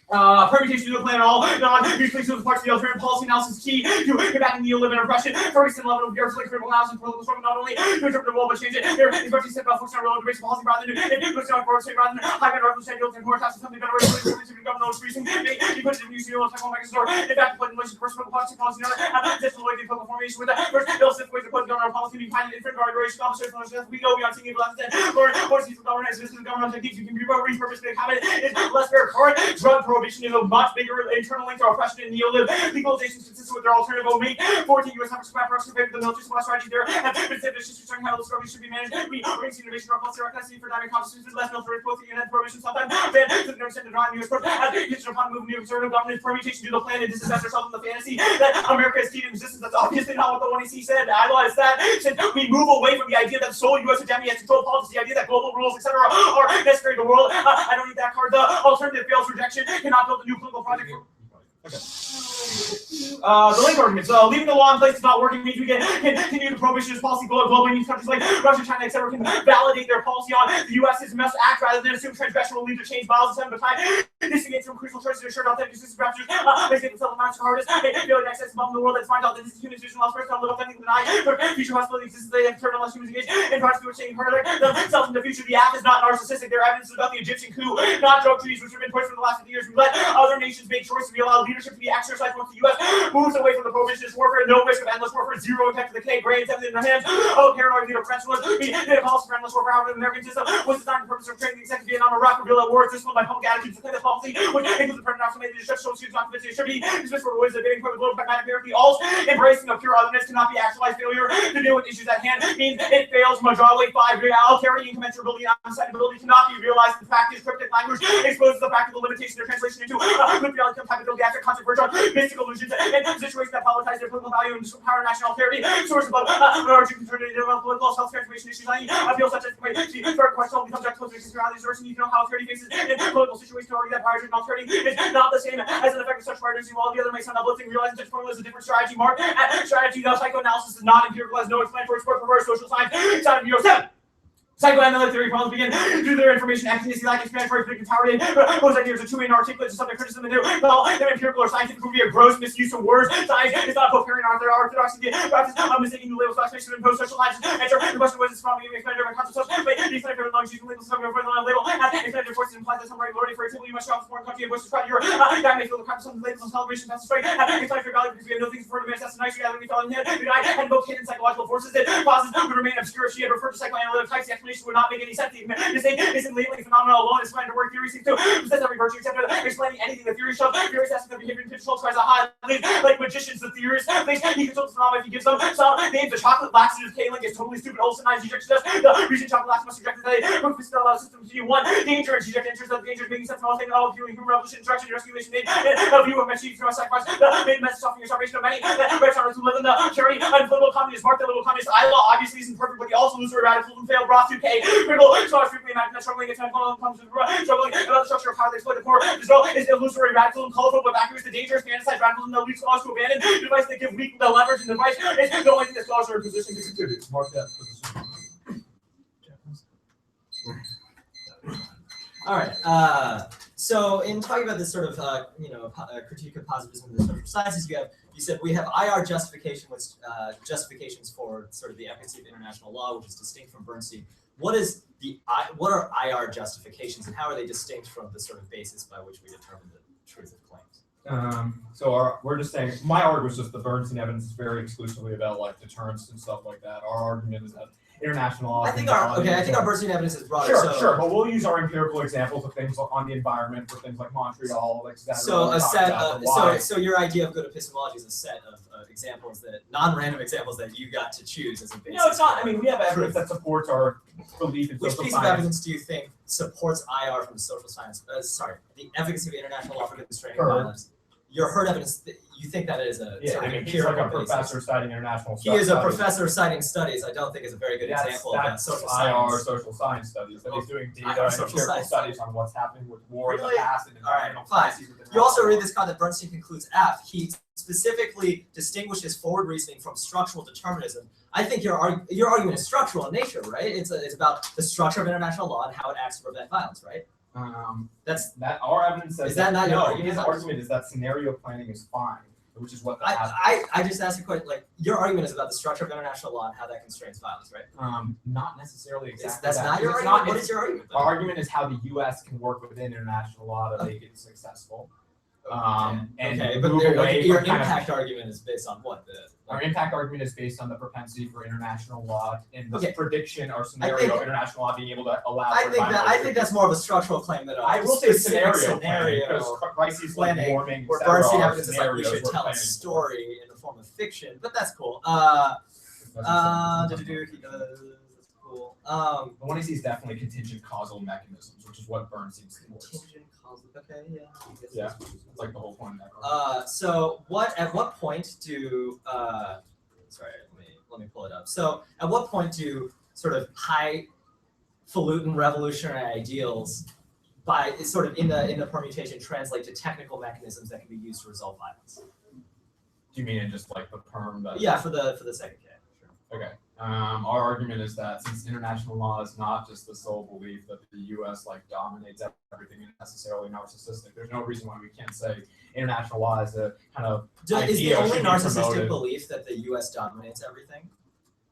Permutation to the plan all non-mutually exclusive parts of the alternative policy analysis key to combating neoliberal oppression. Ferguson level of the earthly critical analysis and political struggle not only to interpret the world but change it. There is virtually set about focusing on relative race policy rather than pushing on forward state rather than high federal schedules and more taxes something better ways to government those reasons. He put it in use of technical mechanisms or in fact put in relation to first policy another additional way to put the formation with that first illicit ways to put government policy behind it different guardrails officers we go beyond seeing less than or policies for government system government techniques you can repurpose the habit is less fair current drug prohibition is a much bigger internal link to oppression and neoliberal legalization consistent with their alternative make 14 U.S. numbers for the military supply strategy there and showing how the story should be managed. We bring innovation or policy recognition for dynamic constitutions, less military policy and prohibition sometimes then to the extent to draw U.S. approach as the upon moving new conservative government permutation to the plan and disinvest ourselves in the fantasy that America is key to resistance. That's obviously not what the 1AC said. I realize that since we move away from the idea that sole U.S. hegemony has control politics, the idea that global rules, etc., are necessary to the world. I don't need that card. The alternative fails rejection cannot build a new political project. Okay. The link arguments. Leaving the law in place is not working means we can continue the prohibitionist policy globally. Means countries like Russia, China, etc. can validate their policy on the U.S.'s must act rather than assume transgression will lead to change violence and time. This against some crucial choices to ensure authentic existence raptures. They say themselves the master hardest. They feel like access above in the world that's find out that this is human institution lost first time live authentic deny for future possibility existence. They have turned unless humans engage in parts of saying further themselves in the future. The act is not narcissistic. Their evidence is about the Egyptian coup, not drug treaties which have been pushed for the last 50 years. We let other nations make choices. We allow leadership to be exercised once the U.S. moves away from the prohibitionist warfare, no risk of endless warfare, zero impact to the decay, grains, everything in their hands. Oh, paranoid leader Frenchman, the policy for endless warfare, however, the American system was designed for the purpose of training the executive Vietnam, Iraq, or guerrilla wars. This one by public attitudes, the policy, which includes the president made the just shows you not convincing it should be dismissed for ways of getting from the global pragmatic therapy. All embracing of pure otherness cannot be actualized failure to deal with issues at hand. Means it fails from a drawaway 5. Reality, incommensurability, and undecidability cannot be realized. The fact is, cryptic language exposes the practical limitation of translation into good reality, compatibility, after concept, virtue, mystical illusions, and situations that politicize their political value and power and national authority. Source about urging concern to develop political self-transformation issues. I feel such as the third question becomes that closer to reality source, and you know how authority faces in political situations already that prior to authority is not the same as an effect of such priorities, while the other may sound uplifting. Realizing such formula is a different strategy. Mark at strategy, the psychoanalysis is not empirical, has no explanatory support for reverse social science. Side of Euro 7. Psychoanalytic theory problems begin due to their information accuracy, lack of explanatory predictive power. Most ideas are too inarticulate to subject criticism and well, they're empirical or scientific would be a gross misuse of words. Science is not Pope orthodoxy. The practice of mistaking the labels of and impose social lines. Answer the question was from being explained by concept social. But the explainer long using labels of label as explainer forces implies that some regularity, for example, you must travel to foreign country and wish to try your guy may feel the concept of labels on celebration. That's straight. Explain for value because we have no things for the manifest nice rather than we fell in head. The guy had both hidden psychological forces that causes would remain obscure. She had referred to psychoanalytic types. The explanation would not make any sense. This isn't labeling phenomena alone. It's trying to work theory seems to possess every virtue except for explaining anything. The theory shows theories asking the behavior and control tries a high like magicians. The theorists he consults phenomena if he gives them some names. The chocolate laxative K-link is totally stupid. Olsenized eject just the reason chocolate laxative must reject today. Look, this allows system to do one danger and eject enters the danger making sense of all things. All of human revolution, direction, rescue, made of you of achieved through a sacrifice. The main message offering your salvation of many. That rich owners who live in the charity and political communists. Mark the little communist. I law obviously isn't perfect, but he also illusory radicals and failed brought to 2K. Critical scholars frequently imagine that struggling against struggling about the structure of power they exploit the core. This role is illusory radicalism, colorful but accurate, the dangerous fantasized radicalism that leads scholars to abandon the device that give weak the leverage and the device is the only thing that scholars are in position to contribute. Mark that position. All right. So in talking about this sort of critique of positivism in the social sciences, you said we have IR justification with justifications for sort of the efficacy of international law, which is distinct from Bernstein. What are IR justifications, and how are they distinct from the sort of basis by which we determine the truth of claims? We're just saying, my argument was just the Bernstein evidence is very exclusively about like deterrence and stuff like that. Our argument is that international law. I think our Bernstein evidence is broader. Sure, but we'll use our empirical examples of things on the environment for things like Montreal, like that. So so your idea of good epistemology is a set of examples that non-random examples that you got to choose as a basis. No, it's not. I mean, we have evidence that supports our belief in Which social piece science. of evidence do you think supports IR from social science? The efficacy of international law for constraining violence. Your herd evidence, you think that is a sort of he's like a empirical basis. professor citing international He is a studies. professor citing studies. I don't think is a very good example of that social science. IR social science studies. That he's doing data IR and social empirical science studies on what's happening with war in the Really? past and All right, environmental fine. crises within You also read international this card that Bernstein concludes F. He specifically distinguishes forward reasoning from structural determinism. I think your argument is structural in nature, right? It's about the structure of international law and how it acts to prevent violence, right? That's that our evidence says Is that not your argument? His argument is that scenario planning is fine, which is what I just asked a question. Like your argument is about the structure of international law and how that constrains violence, right? Not necessarily exactly. That's not your It's argument. What is your argument? Our argument is how the U.S. can work within international law to make it successful. And but move away your from kind of- impact argument is based on what? Our impact argument is based on the propensity for international law and the Okay. prediction or I scenario think- of international law being able to allow. I for think violence. that's more of a structural claim than a I will say specific scenario because crises like planning, warming, where et cetera, Bernstein are evidence is like we scenarios should we're tell a planning. story in the form of fiction, but that's cool. He does. That's cool. The one he sees definitely contingent causal mechanisms, which is what Bernstein supports. Contingent causal. Okay, yeah. Yeah, it's like the whole point of that. So at what point do sorry, let me pull it up. So at what point do sort of highfalutin revolutionary ideals by sort of in the permutation translate to technical mechanisms that can be used to resolve violence? Do you mean in just like the perm that? Yeah, for the second K. Sure. Okay. Our argument is that since international law is not just the sole belief that the U.S. like dominates everything and necessarily narcissistic, there's no reason why we can't say international law is a kind of Is the idea only should be narcissistic promoted. belief that the U.S. dominates everything?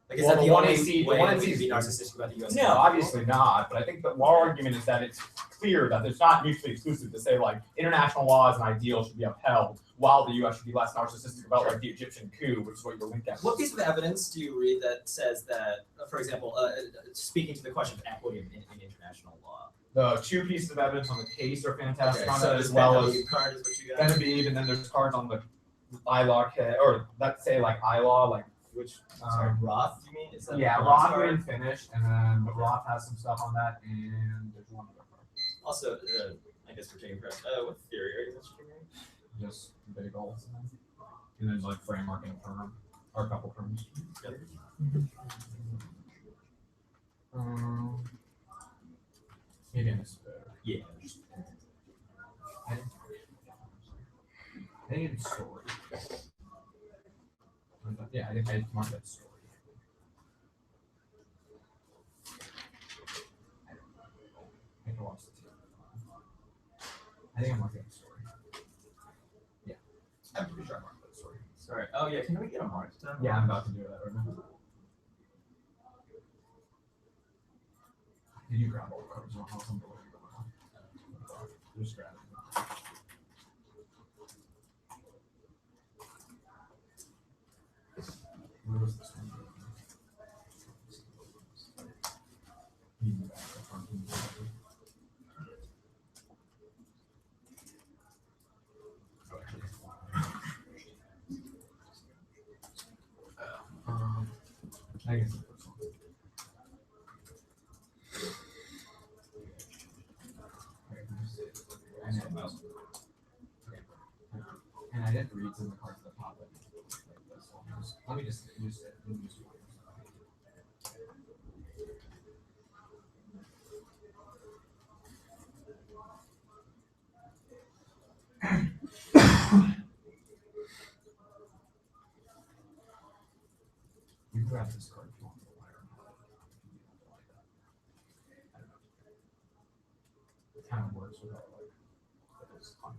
Like, is Well, that the the one only I see- the way one I that we see can be is- narcissistic about the U.S.? No, obviously not. But I think that our argument is that it's clear that it's not mutually exclusive to say like international law as an ideal should be upheld, while the U.S. should be less narcissistic about like the Egyptian coup, which is what you're linked at. What piece of evidence do you read that says that, for example, speaking to the question of equity in international law? The two pieces of evidence on the case are fantastic on so that, this as well Benhabib as card is what you got? Benhabib, and then there's cards on the ILAW, or let's say like ILAW, like which Sorry, Roth, you mean? Is that yeah, the Roth card? didn't finish, and then the Roth has some stuff on that, and there's one other card. Also, I guess we're taking press. What theory are you mentioning? Just big goals, and there's like framework and a perm, or a couple perms. Yep. Maybe in this. Yeah. I think it's story. Yeah, I think I marked that story. I can watch the TV. I think I marked that story. Yeah, I'm pretty sure I marked that story. Sorry. Oh yeah. Can we get a mark? Yeah, I'm about to do that right now. Did you grab all the cards? Just grab it. Where was this one? I guess the first one. And I didn't read some of the cards at the top. Like this one. Let me just use it. can grab this card if you want the wire. I don't know. It kind of works without like this on.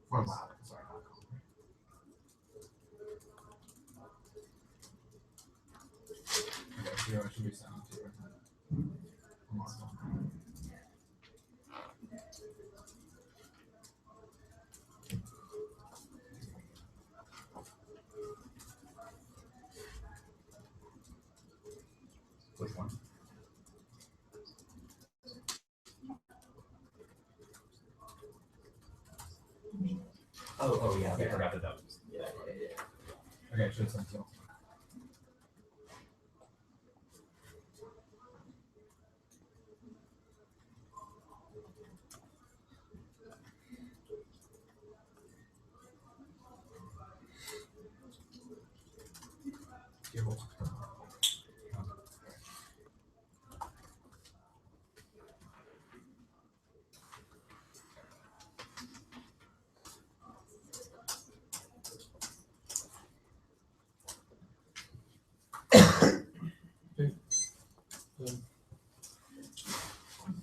Well, Sorry, not cool. Okay, so it should be sent to you. Almost done. Which one? Oh, yeah, I forgot that was. Yeah. Okay, it should send to you.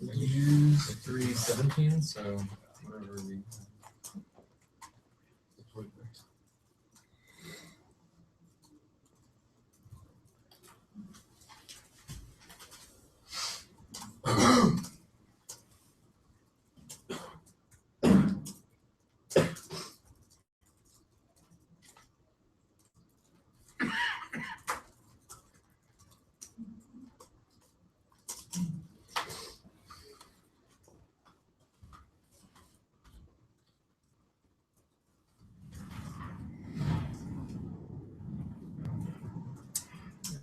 Use 317, so whatever we.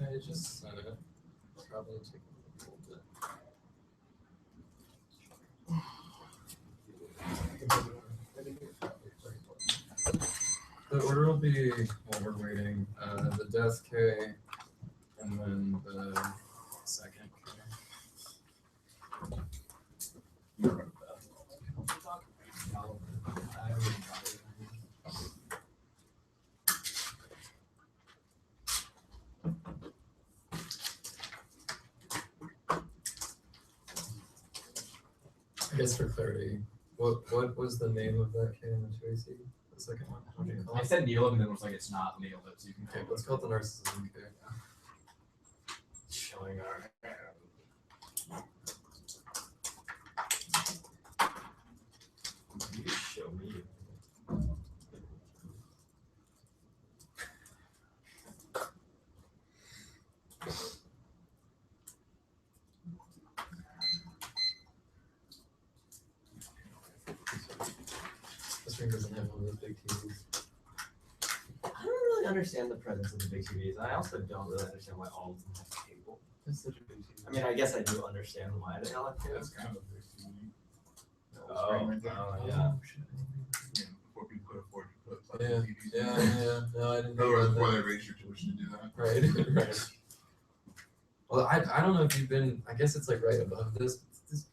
I just sent it. Probably take a little bit. The order will be while we're waiting. The death K, and then the second K. I guess for clarity, what was the name of that K in the Tracy? The second one? What do you call I it? said needle and then it was like it's not nailed it, so you can Okay, let's call it the narcissism K. Showing our. You show me. This ring doesn't have one of those big TVs. I don't really understand the presence of the big TVs. I also don't really understand why all of them have cable. It's such a big TV. I mean, I guess I do understand why they all have cable. That's kind of a big thing. Oh, Right there. yeah. Yeah, before people could afford to put Yeah, fucking TVs. yeah. No, I didn't In know other words, about before that. they raise your tuition to do that. Right, right. Well, I don't know if you've been. I guess it's like right above this.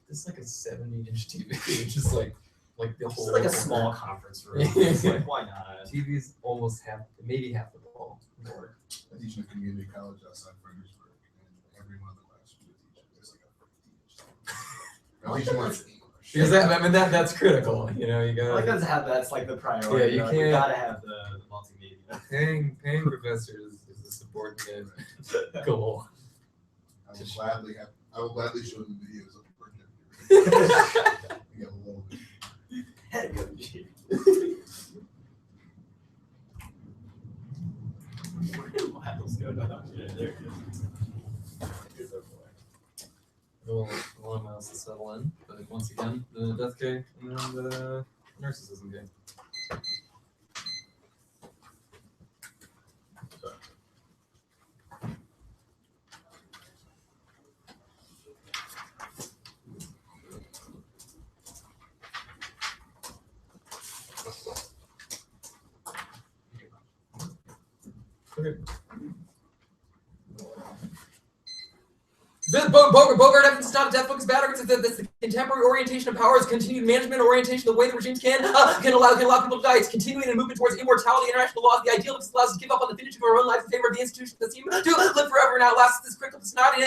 This like a 70-inch TV, just like the It's whole. just like a small conference room. It's like, why not? TV's almost half, maybe half the ball. More. I teach in a community college outside Fredericksburg, and every one of the classes we teach is like a 50-inch. At least once English. Because that's critical. You know, you I gotta. like that's like the priority. Yeah, you We can't- gotta have the multimedia. Paying professors is a subordinate goal. I will gladly show them videos of the projector. You got a little bit. Heck of G. Miles going on. Yeah, there it is. We'll allow mouse to settle in, but once again, the death K and then the narcissism K. Okay. Bogart happens to stop death focus battery. That's the contemporary orientation of power is continued management orientation, the way the regimes can allow people to die. It's continuing a movement towards immortality, international laws. The ideal allows us to give up on the finitude of our own lives in favor of the institutions that seem to live forever and outlast. This critical is not an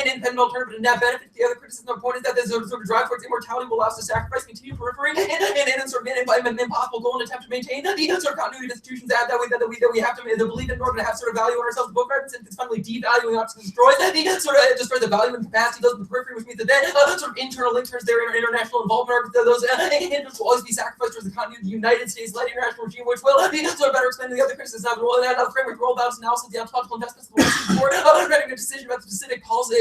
independent alternative and net benefit. The other criticism or point is that this sort of drive towards immortality will allow us to sacrifice, continue periphery, and sort of an impossible goal and attempt to maintain the sort of continuity of institutions that we have to believe in order to have sort of value in ourselves. Book reference and it's finally devaluing us to destroy the value and capacity of those in the periphery, which means that sort of internal links towards their international involvement, those individuals will always be sacrificed towards the continuity of the United States-led international regime, which will be sort of better explained in the other criticisms of the role and the framework rolled out analysis of the ontological investments of the Western support, regretting a decision about the specific policies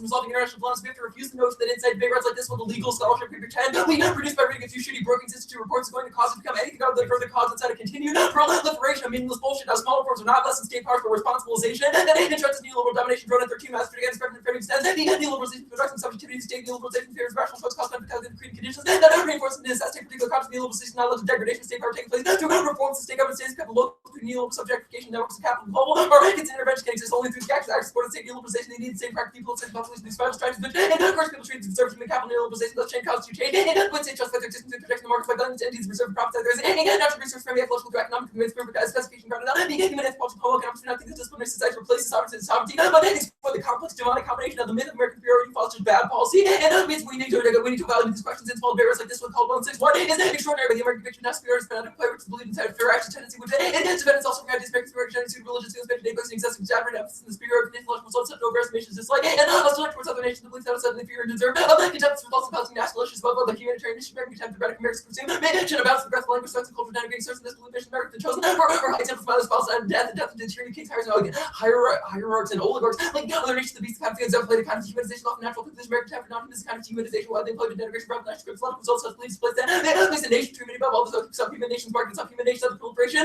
resolving international dilemmas. We have to refuse the notion that inside big rights like this one, the legal scholarship we pretend we produced by reading a few shitty Brookings Institute reports is going to cause it to become anything other than further cause inside a continued proliferation of meaningless bullshit. Now, smaller forms are not less than state powers for responsibilization. Interested in neoliberal domination drone at 13 master against framing extends. Neoliberalization production subjectivity to state neoliberalization favors rational choice cost benefit and creating conditions that reinforce the necessity particular concept of neoliberalization not allows degradations of state power taking place through reforms of state government states capital local through neoliberal subjectification networks of capital global or its intervention can exist only through the actions support of state neoliberalization. They need the same practical people and population these special strategies and of course people treat conservative human capital neoliberalization thus change constitution change and when state just their existence and protection the markets by guns entities reserve profits that there is natural resource friendly ecological economic conveyance specification grounded on human anthropological economics not think this disciplinary society replaces sovereignty but it's for the complex demonic combination of the myth of American superiority fosters bad policy and that means we need to evaluate these questions in small barriers like this one called 161 is extraordinary but the American fiction not superiority is fanatic player which is believed inside fair action tendency which its defendants also regard these American superiority tendency religious conspiracy they place an excessive exaggerated emphasis in the superiority of intellectual results of overestimation dislike and hostility towards other nations the belief that outside the inferior deserve contempt for results of housing national issues above other humanitarian issues American contempt for radical Americans consume mention about the breath of language sex and culture denigrating certain this belief nation American chosen for high temper father's spouse and death of the tyranny kings hierarchs and oligarchs like other nations the beast kind of things that play the kind of humanization often natural conclusion American temper not this kind of humanization while they employ the denigration of national scripts lot of results such beliefs place that they place the nation treatment above all the subhuman nations bargaining subhuman nations of the proliferation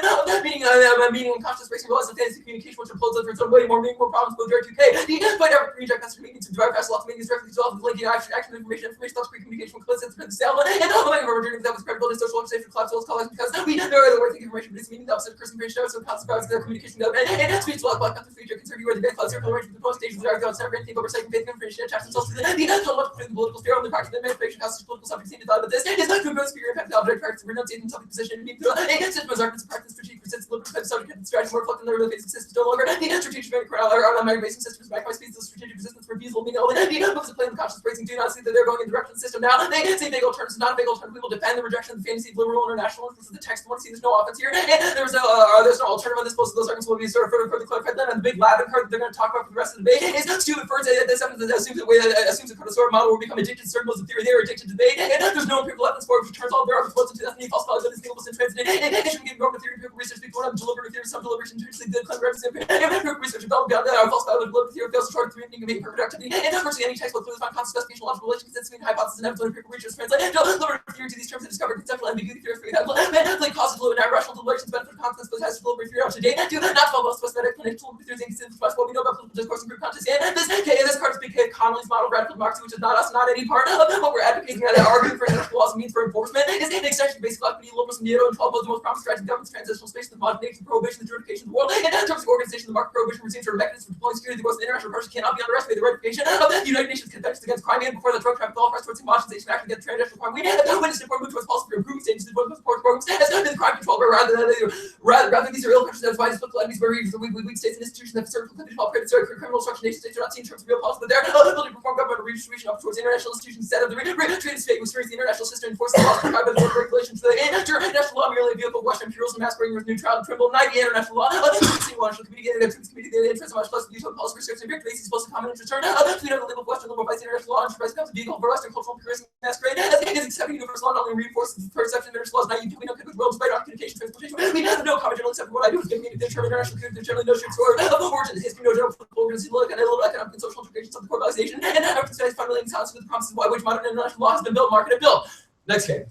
meaning unconscious racing laws and fantasy communication which implodes over its own way more problems both direct 2K despite every reject master meetings to drive past lots of meetings directly to all the linking action information thoughts pre-communication with clicks and the cell and all of our journey that was credibility social organization collapse all scholars because we know the word information but it's meaning the opposite of person creation so concept about their communication and speech law black the future conserve you where the best class circle arrangement the post stations that are going to never anything over second faith information attach themselves to the so much between the political sphere only practice the administration houses political subjects seem to thought about this is not to grow sphere impact the object practice renunciating something position and system as arguments practice strategic persistence deliberate type subject and strategy more reflecting their basic systems no longer the strategic automatic basic systems back by speeds the strategic resistance refusal meaning all the moves of playing the conscious phrasing do not see that they're going in the direction of the system now they say vague alternatives not a vague alternative we will defend the rejection of the fantasy of liberal international this is the text one see there's no offense here and there's no alternative on this post those arguments will be sort of further clarified then and the big Latin card that they're going to talk about for the rest of the debate is stupid first this assumes a kind of sort of model will become addicted to certain modes of theory they are addicted to debate and there's no empirical evidence for it which turns all their arguments into nothing false values that is able to translate it shouldn't give government theory empirical research people have deliberative theory some deliberation to the claim represents empirical research developed beyond that false value deliberative theory fails to short three meaning perfect activity and virtually any text will clearly find constant specification logical relation between hypothesis and evidence empirical research translate deliberative theory to these terms and discover conceptual ambiguity theory for example like causes deliberate and irrational deliberations benefit of constants but has deliberative theory out to date do not follow specific explanation theories inconsistent with what we know about political discourse and group conscious and this card is big Connolly's model of radical democracy which is not us not any part of what we're advocating and arguing for international laws and means for enforcement is an extension of basic equity liberalism neo and 12 of the most promising strategies government's transitional space the modern nation prohibition the justification of the world and in terms of organization the market prohibition regimes for mechanisms for deploying security the most international pressure cannot be underestimated the ratification of the United Nations Conventions against crime and before the drug traffic law towards homogenization action against transnational crime we have witnessed a move towards policy for improving stages of programs as the crime control rather these are ill questions that define as political enemies where weak states and institutions that serve criminal structure nation states are not seen in terms of real policy but their ability to perform government redistribution up towards international institutions instead of the treated state which the international system enforces laws prescribed by the regulations to the international law merely a vehicle of Western imperialism masquerading with neutrality tremble not the international law national committee the interest of much less the policy research and victory is supposed to common interest turn between the legal of Western liberal vice international law and enterprise becomes a vehicle for Western cultural imperialism masquerade as it is accepting universal law not only reinforces the perception of international laws not you we know good world despite our communication transportation we have no common general except for what I do is give me the term international community generally no shapes or of origin history no general political organization look and a little economic and social implications of the globalization and after today's fundamentally in with the promises by which modern international law has been built marketed built Next game.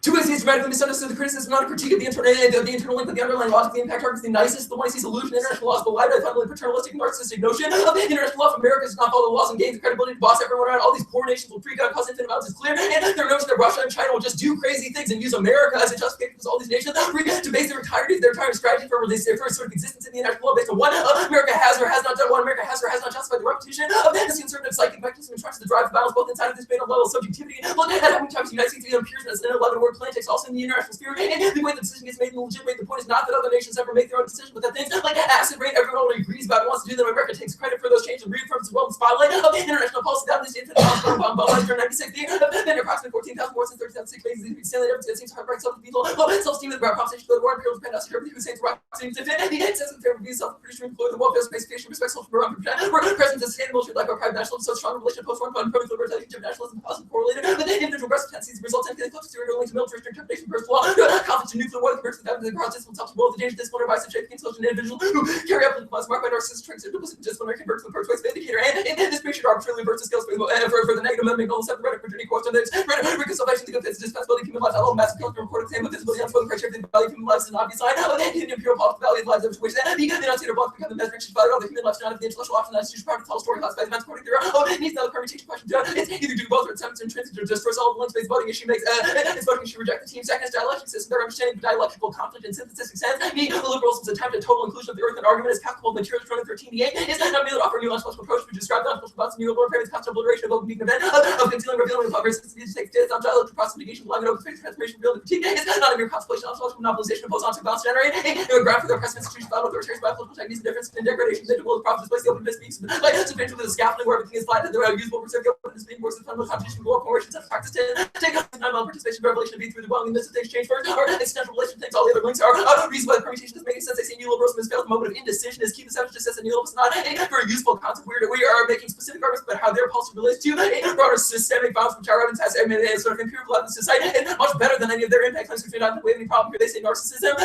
Two ways he's radically misunderstood the criticism, not a critique of the internal link with the underlying logic, the impact targets the nicest, the one he sees illusion, international laws, but light, fundamentally paternalistic, narcissistic notion of international law. If America does not follow the laws and gains the credibility to boss everyone around, all these poor nations will freak out, cause infinite amounts is clear, and their notion that Russia and China will just do crazy things and use America as a justification because all these nations to base their entire strategy for sort of existence in the international law based on what America has or has not done, what America has or has not justified the repetition of this conservative psychic mechanism and tries to drive the balance both inside of this debate on level of subjectivity. Look at how many times the United States appears as an 11-word plain text, also in the international sphere, and the way the decision gets made in the legitimate. The point is not that other nations ever make their own decisions, but that things like acid rain everyone already agrees about and wants to do them. America takes credit for those changes and reaffirms the world spotlight of international policy down this infinite during 96 years. Then approximately 14,000 more since 2006 bases these sailing ever seems to have right self-people, self-esteem with the proposition for the war, imperial dependence, Germany, Hussein's rock seems to fit, and the excess of favor views self-producer, employ the welfare space, patient, respect, social presence, sustainable, should like our private nationalism, so strong relation, post-war, pro-liberal relationship, nationalism, positive correlated, but the individual breast tendencies results in the closest to linked to military interpretation, first law, conflict to nuclear war, the birth of the process will touch both the danger, discipline, by such a social individual who carry out the marked by narcissistic traits, disciplinary convert to the persuasive indicator, and this patient arbitrarily versus skills for the negative amendment, goals, separate Virginia question, there's reconciliation, the good fits, dispensability, human life, all massive killing, recorded claim of visibility, unspoken criteria, the value of human lives is an obvious line, the imperial policy, the value of lives, of which the denunciator blocks become the measuring value of the human life, not of the intellectual option, that institution, part of the whole story, classified events, according to their own, it needs another permutation question, it's either do both or it's intrinsic to just first all the links-based voting issue makes, it's voting issue reject the team, second is dialectic system, their understanding of dialectical conflict and synthesis extends, the liberalism's attempt at total inclusion of the earth and argument is calculable materials running 1388 is not merely to offer a new unsocial approach to describe the unsocial bounds of new world payments, constant obliteration of open event of concealing, revealing, with progress, to take status on dialectic process mitigation, allowing open space transformation, real critique is not a mere constellation of social monopolization of post-onto balance generate, a ground for their oppressive institutions, vital authoritarian biological techniques, and difference in degradation, the will of profit displace the openness being substantial with a scaffolding where everything is flat and they're usable preserve the openness being worse than fundamental competition, global coercion, such practice to take up non-participation, revelation of be through the willingness to exchange first, or existential relation things, all the other links are reasons why the permutation is making sense. They say neoliberalism has failed. The moment of indecision is key. The savage just says that neoliberalism is not a very useful concept. We are making specific arguments about how their policy relates to a broader systemic bounds, which our evidence has sort of empirical evidence to cite, and much better than any of their impact claims, which do not have any problem here. They say narcissism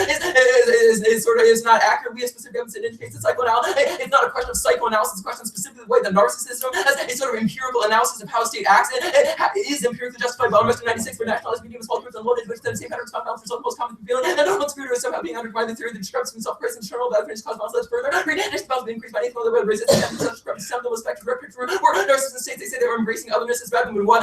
is not accurate. We have specific evidence that indicates that psychoanalysis. It's not a question of psychoanalysis. It's a question specifically the way that narcissism has a sort of empirical analysis of how a state acts. It is empirically justified by Northwestern 96 for nationalized medium as well as unloaded, which then the same patterns found out for some most common feeling. And no one's spirit is somehow being undermined the theory that describes himself praise and internal that cause violence less further. Next about being increased by anything other than resistance and such seminal spectrum picture or narcissism states they say they were embracing otherness as bad than what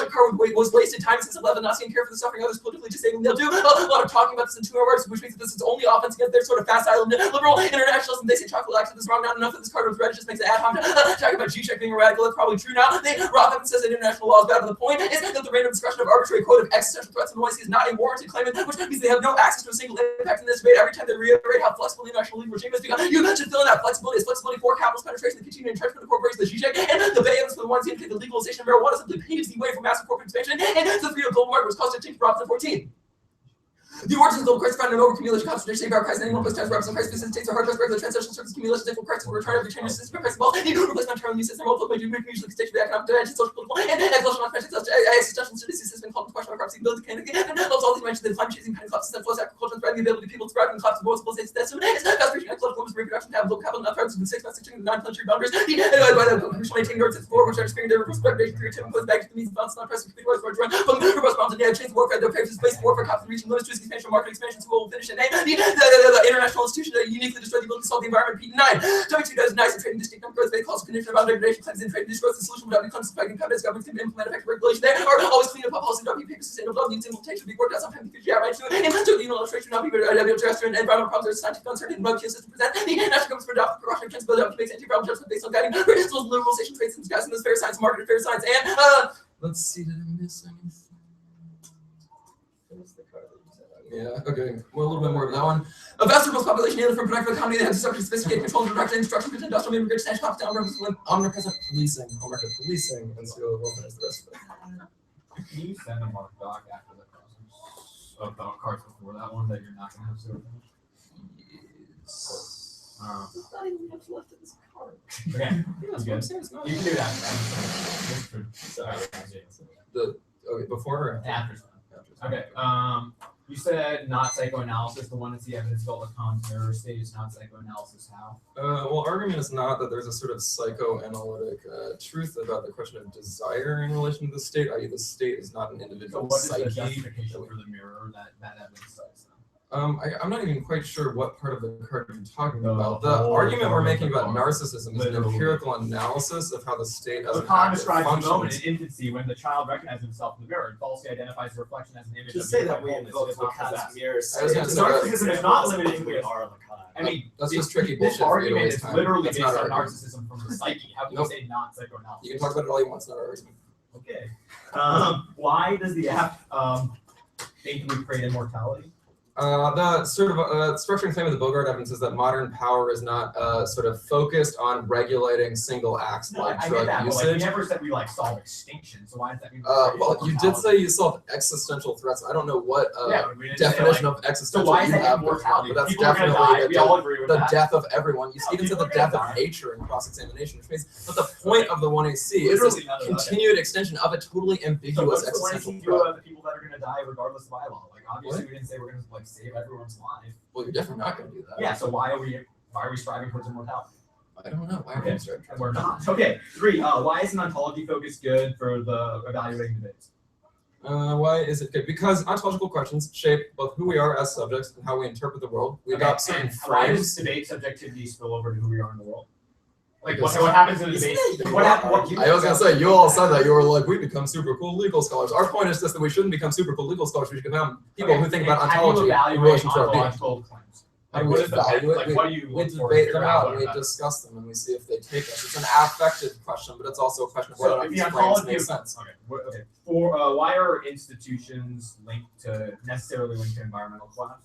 occurred was wasted time since 11 not seeing care for the suffering others politically disabling. They'll do a lot of talking about this in 2 words, which means that this is only offense against their sort of fast island liberal internationalism. They say chocolate active is wrong, not enough that this card was red, it just makes it ad hoc. Talking about G-check being a radical, it's probably true now. Rothman says that international law is bad, but the point is that the random discussion of arbitrary quote of existential threats and noise is not a warranted claim, which means they have no access to a single impact in this debate. Every time they reiterate how flexible the international legal regime is, because you should fill in that flexibility as flexibility for capitalist penetration, the continuing entrenchment of corporations, the G-check, and the Bay for the ones who indicate the legalization of marijuana simply paves the way for massive corporate expansion, and the freedom of global market was caused to change for 2014. The origins of global crisis found an overaccumulation concentration of crisis, and anyone plus times represent crisis specific states are hard pressed regular transitional service accumulation, equal crisis will return every change in system price involved, the replacement term new system, multiple major mutually stage for the economic dimension, social political, and ecological non-financial existential studies system called the question of corruption, building canopy, and loves all these dimensions that climate chasing penny collapse, and flows agriculture, threatening the ability of people to thrive in collapse of multiple states of destiny, it's fast reaching ecological limits, reproduction, have local capital, not threats of the 6 months, the 9-planetary boundaries, by the crucial maintaining North 4, which are experiencing their respiration through tim goes back to the means of balance, not pressing complete words for a joint, but the robust bombs and chains of warfare, their favors displacing warfare, cops reaching limits to expansion, market expansion, will finish at 8. The international institution that uniquely destroyed the ability to solve the environment, Pete 9. W2 does nice and trade and distinct growth. They call condition about degradation, claims in trade and growth. The solution without becoming spiking companies, governments can implement effective regulation. They are always clean up policy, W paper, sustainable, needs implementation, be worked out sometimes because right to it. And so the illustration, not be addressed and environmental problems are scientific uncertainty, and system present. The national governments for adopting precautionary principles that makes anti-problem judgment based on guiding principles, liberalization, trade, and discussing this fair science, market, fair science, and let's see, did I miss anything? Yeah, okay. Well, a little bit more of that one. A vast urban population alien from productive economy that has such sophisticated control and direct instruction into industrial immigrant stench pops down omnipresent policing. Oh my god, policing. And so we'll finish the rest of it. Can you send a marked doc after the process of the cards before that one that you're not going to have to finish? Yes. There's not even much left of this card. Okay. Yeah, that's what I'm saying. It's not You can do that. Sorry. Okay, before or after? After. Okay. You said not psychoanalysis. The one that's the evidence built upon mirror state is not psychoanalysis. How? Well, argument is not that there's a sort of psychoanalytic truth about the question of desire in relation to the state, i.e. the state is not an So individual what is the psyche. justification for the mirror that evidence cites? I'm not even quite sure what part of the card you're talking The about. The whole argument we're part of making the about card. narcissism is an Literally. empirical analysis of how the state as The an Khan active describes the moment functions. in infancy when the child recognizes himself in the mirror and falsely identifies the reflection as an image Just of say the that we wholeness invoke it does not Lacan's possess. mirror I was gonna say Narcissism is not limited to we this. are Lacan. I mean, That's just tricky this bullshit for you to argument waste is time. literally That's based not on our argument. narcissism from the psyche. How can Nope. you say not psychoanalysis? You can talk about it all you want, it's not our argument. Okay. Why does the app think we create immortality? The sort of structuring claim of the Bogart evidence is that modern power is not sort of focused on regulating single acts No, like I drug get that, but like, we usage. never said we like solve extinction. So why does that mean? we create Well, you did immortality? say you solved existential threats. I don't know what Yeah, but we didn't say, definition like, of so existential why is you that have, immortality? but that's People are gonna definitely die. We all agree with the that. death of everyone. You No, even said people the are gonna death of die. nature in cross-examination, which means that the point of the 1AC is Literally this none of that. continued extension of a totally So ambiguous what's the existential one do threat. about the people that are gonna die regardless of bylaw? Like obviously we didn't say we're gonna like save everyone's life. Well, you're definitely not going to do that. Yeah, so why are we striving towards immortality? I don't know. Why are Okay. we starting? And we're not. Okay, 3. Why is an ontology focus good for the evaluating debates? Why is it good? Because ontological questions shape both who we are as subjects and how we interpret the world. We adopt certain and why does frames. debate subjectivity spill over to who we are in the world? Like Because- what happens in the Isn't debate? that What your happens? argument? I was gonna say, you all said that. You were like, we become super cool legal scholars. Our point is just that we shouldn't become super cool legal scholars. We should become people who think about How do you ontology in evaluate relation to our being. ontological claims? How Like, do what we is the evaluate? like? What do you We look for to debate figure them out out what and we that- discuss them and we see if they take us. It's an affective question, but it's also a question of whether So or if not the these frames ontology make of sense. okay. For why are institutions necessarily linked to environmental collapse?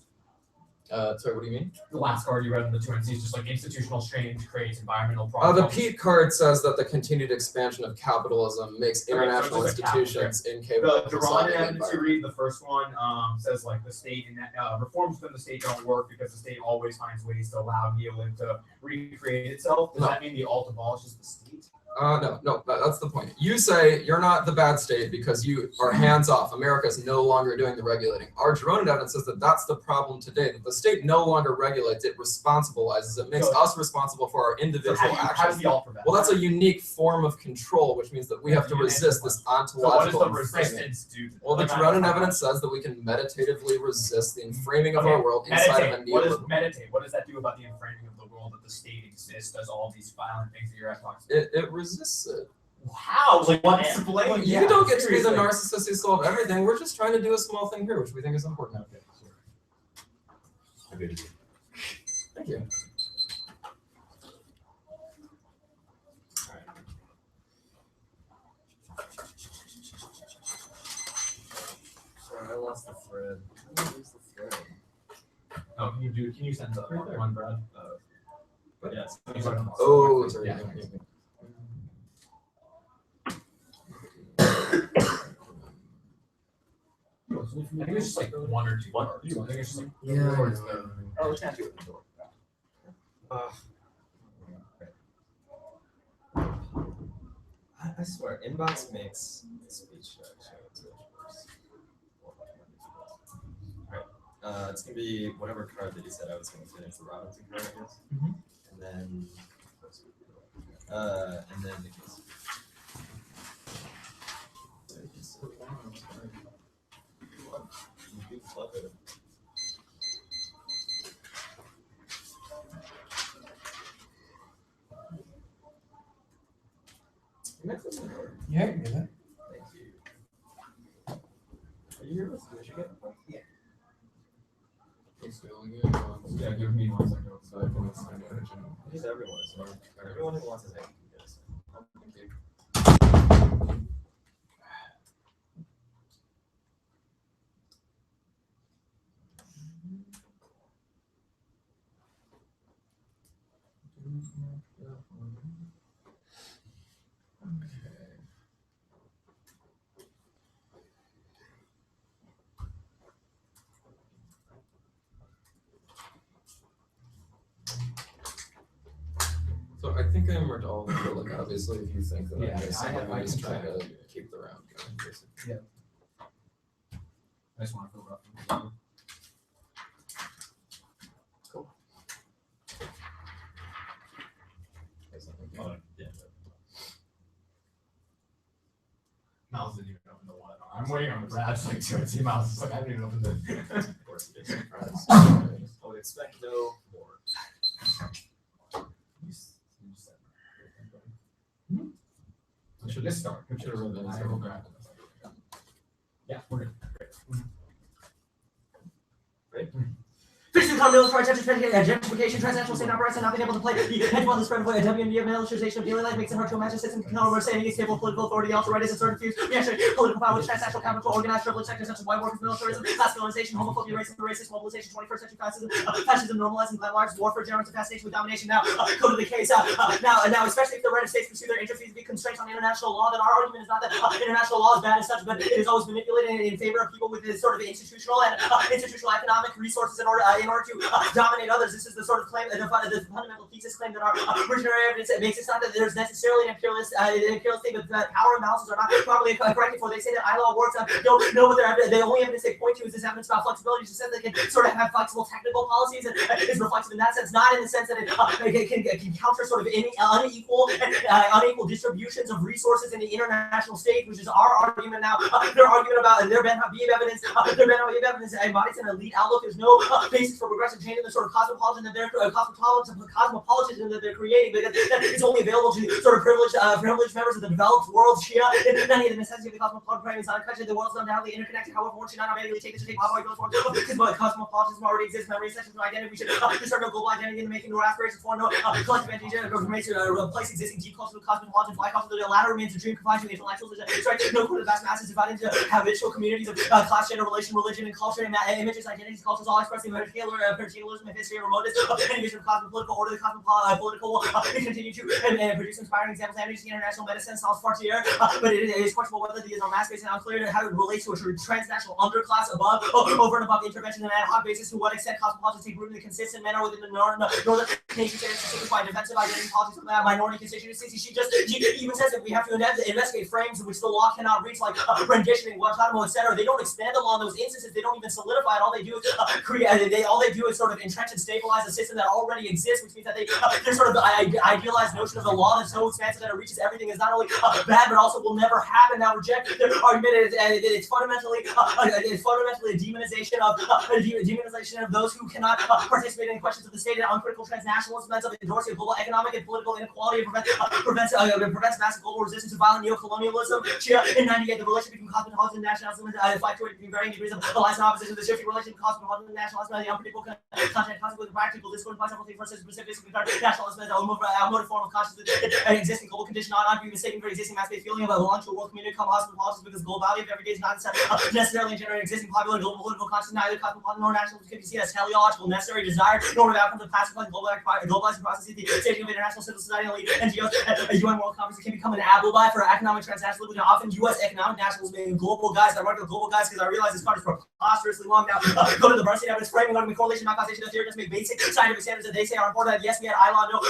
Sorry, what do you mean? The last card you read in the 2NC is just like institutional change creates environmental The problems. Pete card says that the continued expansion of capitalism makes Okay, so international it's just a cap, institutions incapable The of Duran resolving the evidence you environment. read, the first one says like the state and reforms within the state don't work because the state always finds ways to allow neolib to recreate itself. Does No. that mean the alt abolishes the state? No, that's the point. You say you're not the bad state because you are hands off. America's no longer doing the regulating. Our Geronin evidence says that that's the problem today, that the state no longer regulates, it responsibilizes. It makes So- us responsible for our So individual how does actions. the alt prevent? Well, that's a unique form of control, which means that we have to You can answer resist the this So what does ontological the framing. resistance do? to Well, the that? Like, Geronin evidence says that we can meditatively resist the inframing of Okay, our world inside of a meditate. What does neoliberal. meditate? What does that do about the inframing of the world that the state exists, does all these violent things that you're at talking It resists it. How? Like what explain? You don't get to be the narcissist who solve everything. We're just trying to do a small thing here, which we think is important. Okay, sure. Thank you. Sorry, I lost the thread. How do I lose the thread? Oh, can you send the one, Brad? Yes. Oh, sorry. Yeah. I think it's just like one or two cards. I think it's just like Yeah. towards the. Oh, we can't do it in the door. I swear, inbox makes speech structure worse. Alright, it's gonna be whatever card that you said I was gonna finish, the Robinson card, I guess. Mhm. And then the case. You flip it. You might close the door. Yeah, I can do that. Thank you. Are you here with Michigan? Yeah. Yeah, give me 1 second. So I can assign energy. Because everyone is. Everyone who wants his name can get us. Thank you. So I think I'm marked all over, like obviously if you think that Yeah, I missed I have- something, I I'm just can trying check. to keep the round going, basically. I just want to feel rough. I'm waiting on the Brad's like 2 miles. It's like I didn't even open the. Of course, it is. I would expect no more. Should this start? Should have read that. I will grab it. Yeah, we're good. Fixing economy for gentrification, transnational state operates, and not being able to play the hedge fund, the spread of WMD, militarization of daily life makes it hard to imagine system can saying is stable political authority, also right is a sort of fuse, reaction, political power, which transnational capital, organized privilege sectors such as white workers, militarism, class colonization, homophobia, racism, mobilization, 21st century fascism, normalizing black war for generative fascination with domination. Now, go to the case. Now, especially if the right of states pursue their interests to be constraints on international law, then our argument is not that international law is bad as such, but it is always manipulated in favor of people with this sort of institutional and institutional economic resources in order to dominate others. This is the sort of claim, the fundamental thesis claim that our originary evidence makes. It's not that there's necessarily an imperialist thing, but that power imbalances are not properly corrected for. They say that ILO works. Don't know what their evidence. The only evidence they point to is this evidence about flexibility. Just says they can sort of have flexible technical policies, and is reflective in that sense, not in the sense that it can counter sort of any unequal distributions of resources in the international state, which is our argument now. Their argument about their Ben Habib evidence, embodies an elite outlook. There's no basis for progressive change in the sort of cosmopolitanism that they're creating, because it's only available to sort of privileged members of the developed world. Shia, and any of the necessity of the cosmopolitan is not a country. The world's undoubtedly interconnected. However, one should not immediately take this to take power because cosmopolitanism already exists. Memory, essential identity. We should discern no global identity in the making, nor aspirations for no collective identity to replace existing deep culture with cosmopolitan fly culture. The latter remains a dream confined to intellectuals. No clue the vast masses divided into habitual communities of class, gender, relation, religion, and culture, and images, identities, cultures, all expressing particularism and history and remoteness of any vision of cosmopolitical order. The cosmopolitical continue to produce inspiring examples of international medicine, South Frontier, but it is questionable whether these are mass-based and unclear how it relates to a transnational underclass over and above intervention on an ad hoc basis. To what extent cosmopolitans take root in the consistent manner within the northern nations and simplify defensive identity politics of that minority constituencies. She even says that we have to investigate frames in which the law cannot reach, like renditioning, Guantanamo, etc. They don't expand the law in those instances. They don't even solidify it. All they do is all they do is sort of entrench and stabilize a system that already exists, which means that their sort of idealized notion of the law that's so expansive that it reaches everything is not only bad, but also will never happen. Now, reject their argument. It's fundamentally a demonization of those who cannot participate in questions of the state and uncritical transnationalism that's of endorsing global economic and political inequality and prevents massive global resistance to violent neocolonialism. In '98, the relationship between cosmopolitan and nationalism fluctuated between varying degrees of alliance and opposition. The shifting relation between cosmopolitan and nationalism and the unpredictable content consequently practical discord implies several things. First, specifically nationalism as a motive form of consciousness, an existing global condition not to be mistaken for existing mass-based feeling of a belong to a world community called cosmopolitanism, because the globality of every day is not necessarily generating existing popular global political consciousness. Neither cosmopolitan nor nationalism can be seen as teleological, necessary, desired, normative outcomes of pacifying globalizing processes. The staging of international civil society and elite NGOs at a UN World Conference can become an alibi for economic transnationalism, and often U.S. economic nationalism and global guys. I mark the global guys because I realize this part is preposterously long now. Go to the Bernstein evidence framing on correlation, not causation. The theory does make basic scientific standards that they say are important. Yes, we had ILA, no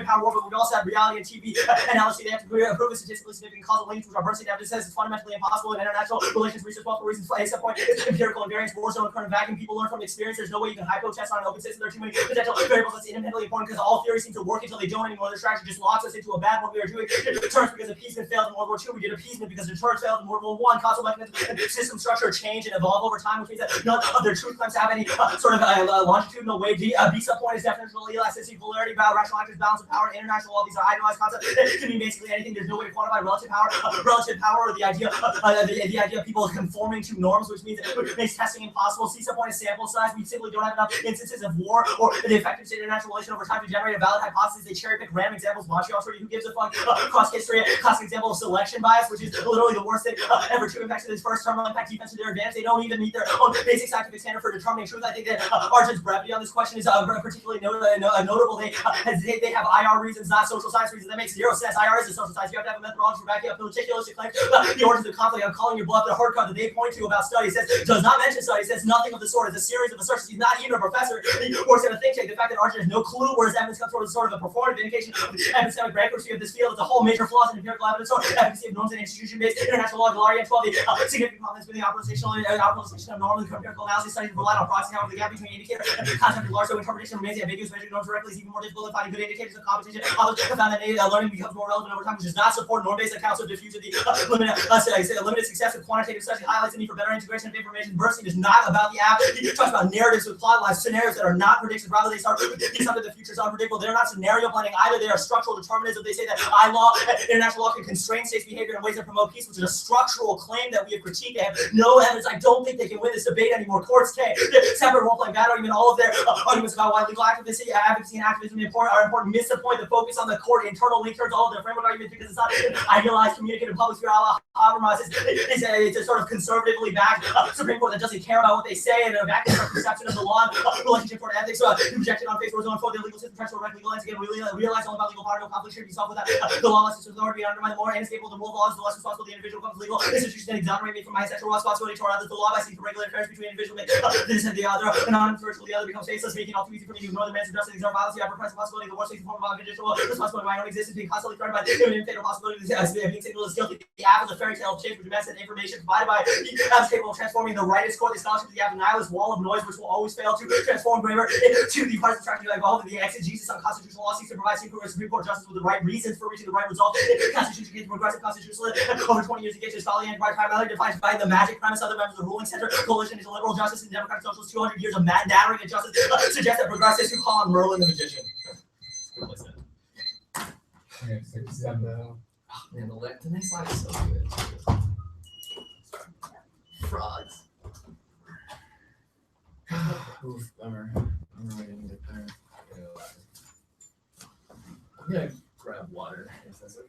power war, but we also had reality and TV analysis. They have to prove a statistically significant causal link, which our Bernstein evidence says is fundamentally impossible in international relations research. Multiple reasons. A sub point is empirical invariance, war zone, current vacuum. People learn from experience. There's no way you can hypo-test on an open system. There are too many potential variables. That's independently important because all theories seem to work until they don't anymore. The strategy just locks us into a bad one. We are doing deterrence because appeasement failed in World War II. We did appeasement because deterrence failed in World War I. Causal mechanism and system structure change and evolve over time, which means that none of their truth claims have any sort of longitudinal way. B sub point is definitional elasticity, polarity, rational actors, balance of power, international law. These are idealized concepts. It can mean basically anything. There's no way to quantify relative power. Or the idea of people conforming to norms, which means it makes testing impossible. C sub point is sample size. We simply don't have enough instances of war or the effectiveness of international relation over time to generate a valid hypothesis. They cherry pick random examples. Montreal Treaty. Who gives a fuck? Cross history. Classic example of selection bias, which is literally the worst thing ever to impact this first terminal impact defense to their advantage. They don't even meet their own basic scientific standard for determining truth. I think that Arjun's brevity on this question is particularly notable. They have IR reasons, not social science reasons. That makes zero sense. IR is a social science. You have to have a methodology for backing up meticulously claim the origins of conflict. I'm calling your bluff. The hard card that they point to about studies does not mention studies. Says nothing of the sort. It's a series of assertions. He's not even a professor. He works at a think tank. The fact that Arjun has no clue where his evidence comes from is sort of a performative indication of the epistemic bankruptcy of this field. It's a whole major flaws in empirical evidence or efficacy of norms and institution-based international law. Gallery and 12. The significant problems with the optimization of norms and empirical analysis studies rely on proxy. However, the gap between 82 indicator. Concept of large, so interpretation remains ambiguous. Measuring norms directly is even more difficult than finding good indicators of competition. Others have found that learning becomes more relevant over time, which does not support norm-based accounts of diffusivity. Limited success of quantitative study highlights the need for better integration of information. Bursting is not about the app. It talks about narratives with plot lines, scenarios that are not predictions. Rather, they start with something the future is unpredictable. They're not scenario planning either. They are structural determinism. They say that international law can constrain states' behavior in ways that promote peace, which is a structural claim that we have critiqued. They have no evidence. I don't think they can win this debate anymore. Courts can't. Separate role-playing battle argument. All of their arguments about why legal advocacy and activism are important miss the point. The focus on the court internal link turns all of their framework arguments because it's not an idealized communicative public sphere. Habermas it's a sort of conservatively backed Supreme Court that doesn't care about what they say and a vacuum perception of the law and relationship toward ethics. Projected on face going forward, the legal system tries to erect legal lands again. We realize all about legal power, no conflict should be solved without the law system authority undermine the more inescapable the rule of law is the less responsible the individual becomes legal institutions that exonerate me from my sexual responsibility toward others. The law by seeking to regulate affairs between individuals this and the other, anonymous virtual the other becomes faceless, making it all too easy for me to ignore the demands of justice, exert violence, the ever-present possibility of the worst form of unconditional responsibility of my own existence being constantly threatened by the imminent fatal possibility of being signaled as guilty. The app is a fairy tale of change, which demands that information provided by the app is capable of transforming the rightist court, the scholarship of the app, the nihilist wall of noise, which will always fail to transform grammar into the partisan structure involved in the exegesis of constitutional law, seeks to provide Supreme Court justice with the right reasons for reaching the right result. The Constitution gets progressive constitutionalism. Over 20 years, it gets folly and primarily defined by the magic premise. Other members of the ruling center coalition is a liberal justice and democratic socialist. 200 years of nattering and justice suggest that progressives who call on Merlin the magician. Okay, 67 now. Man, the next line is so good. Frogs. Oof, bummer. I'm really gonna get there. I'm gonna grab water. If that's okay.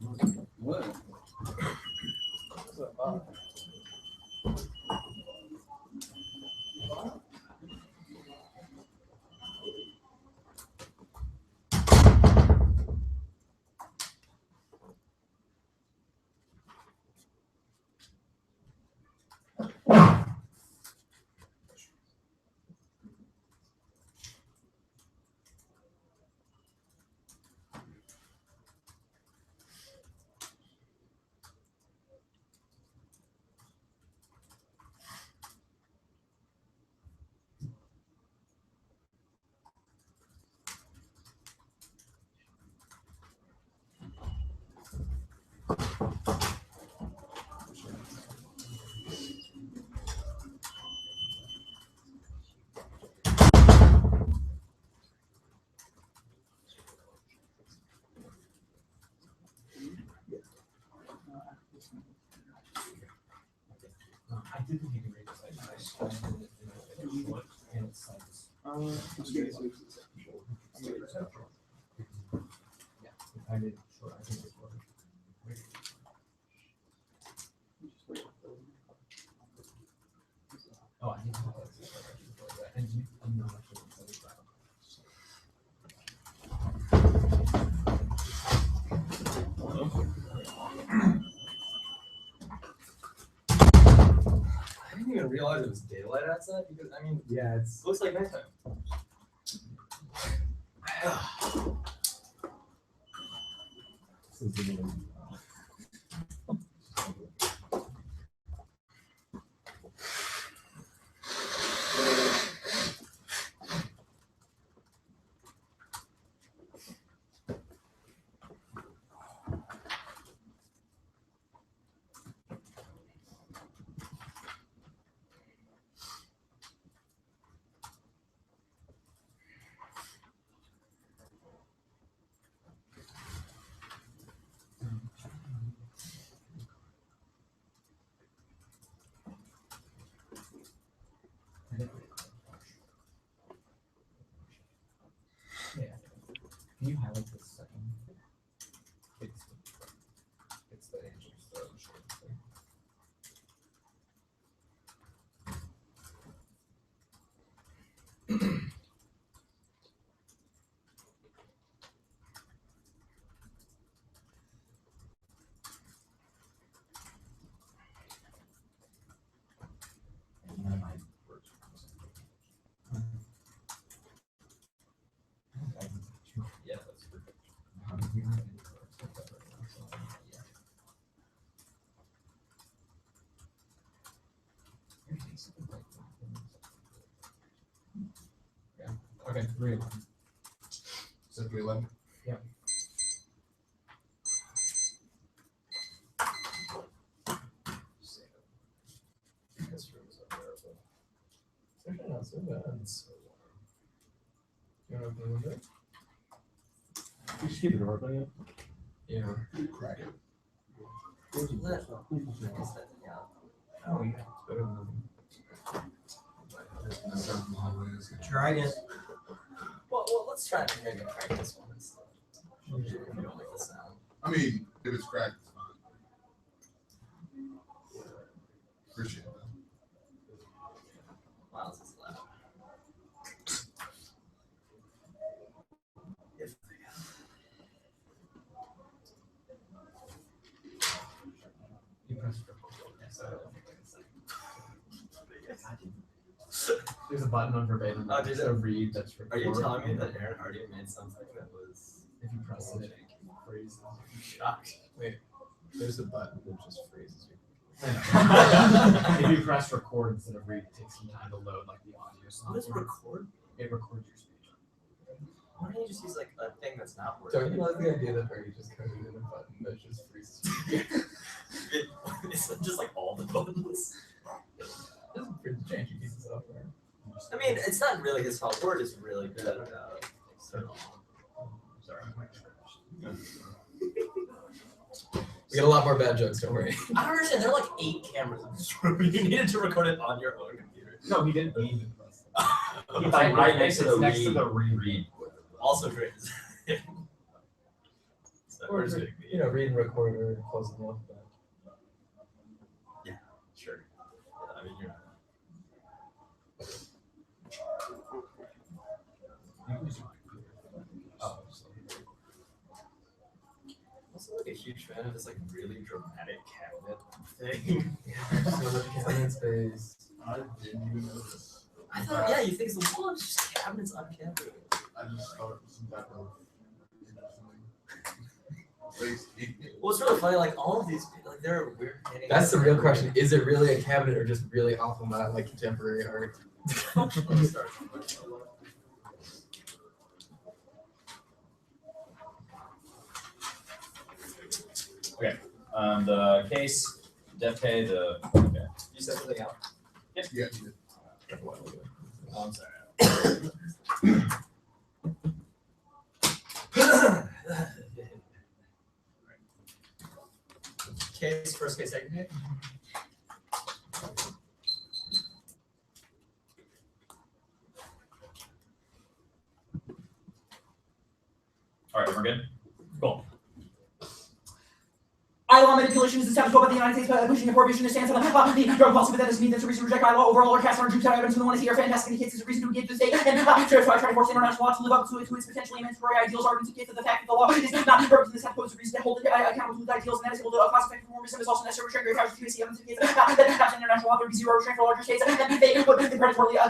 What is it? What? I did think you could read this. I scanned it and it's like yeah, I did. Sure, I think it's working. Oh, I need to put this. And I'm not actually going to that. I didn't even realize it was daylight outside because I mean, Yeah, it looks like nighttime. Okay, 3 Simply 11. This room is unbearable. It's actually not so bad. It's so warm. You want to open the window? You just keep the door open. Yeah. Crack it. Yeah. Oh yeah. It's better than nothing. That sounds from the hallway. It's gonna- Dragon. Well, let's try to maybe crack this one instead. Usually we don't like the sound. I mean, if it's cracked, it's fine. Appreciate that. Wow, this is loud. If You press record. Yes, I don't think there's a button on verbatim. Oh, did There's a read that's Are record. you telling me that Aaron Hardy made something that was If you press it, it freezes. shocked? There's a button that just freezes you. If you press record instead of read, it takes some time to load like the audio What does software. record? It records your speech. Why don't you just use like a thing that's not working? Don't you like the idea that Harry just coded in a button that just freezes you? It's just like all the buttons. That's a pretty janky piece of software. I mean, it's not really his fault. Word is really good. Sorry. We got a lot more bad jokes, don't worry. I don't understand. There are like 8 cameras in this room. You needed to record it on your own computer. No, he didn't mean to press it. It's like right next to the It's next to the read. Also great. So, Or where's just, it? you know, read and record or close the mouth. Sure. Yeah, I mean, you're not. Oh, Also, like a huge fan of this like really dramatic cabinet thing. so much cabinet space. I didn't even notice. I thought, yeah, you think it's the wall, it's just cabinets on cabinet. I just thought it was some type of interesting. Well, it's really funny. Like all of these, like there are weird. paintings. That's the real question. Is it really a cabinet or just really awful, not like contemporary art? Functional start. The case, death pay, okay. You said something else. Yeah, you did. Oh, I'm sorry. Case, first case, second case. All right, we're good. Cool. Iowa manipulation is established by the United States by pushing a prohibition stance on the drug policy, but that doesn't mean that's a reason to reject Iowa overall or cast on our troops out evidence from the one is here. Fantastic indicates it's a reason to engage the state and try to force international law to live up to its potentially emancipatory ideals. Arguments indicate that the fact that the law is not perfect in this poses a reason to hold it accountable to its ideals, and that is able to cost-effective reformism is also necessary to restrain great powers to evidence indicates that passing international law there would be zero restraint for larger states, and they would predatorily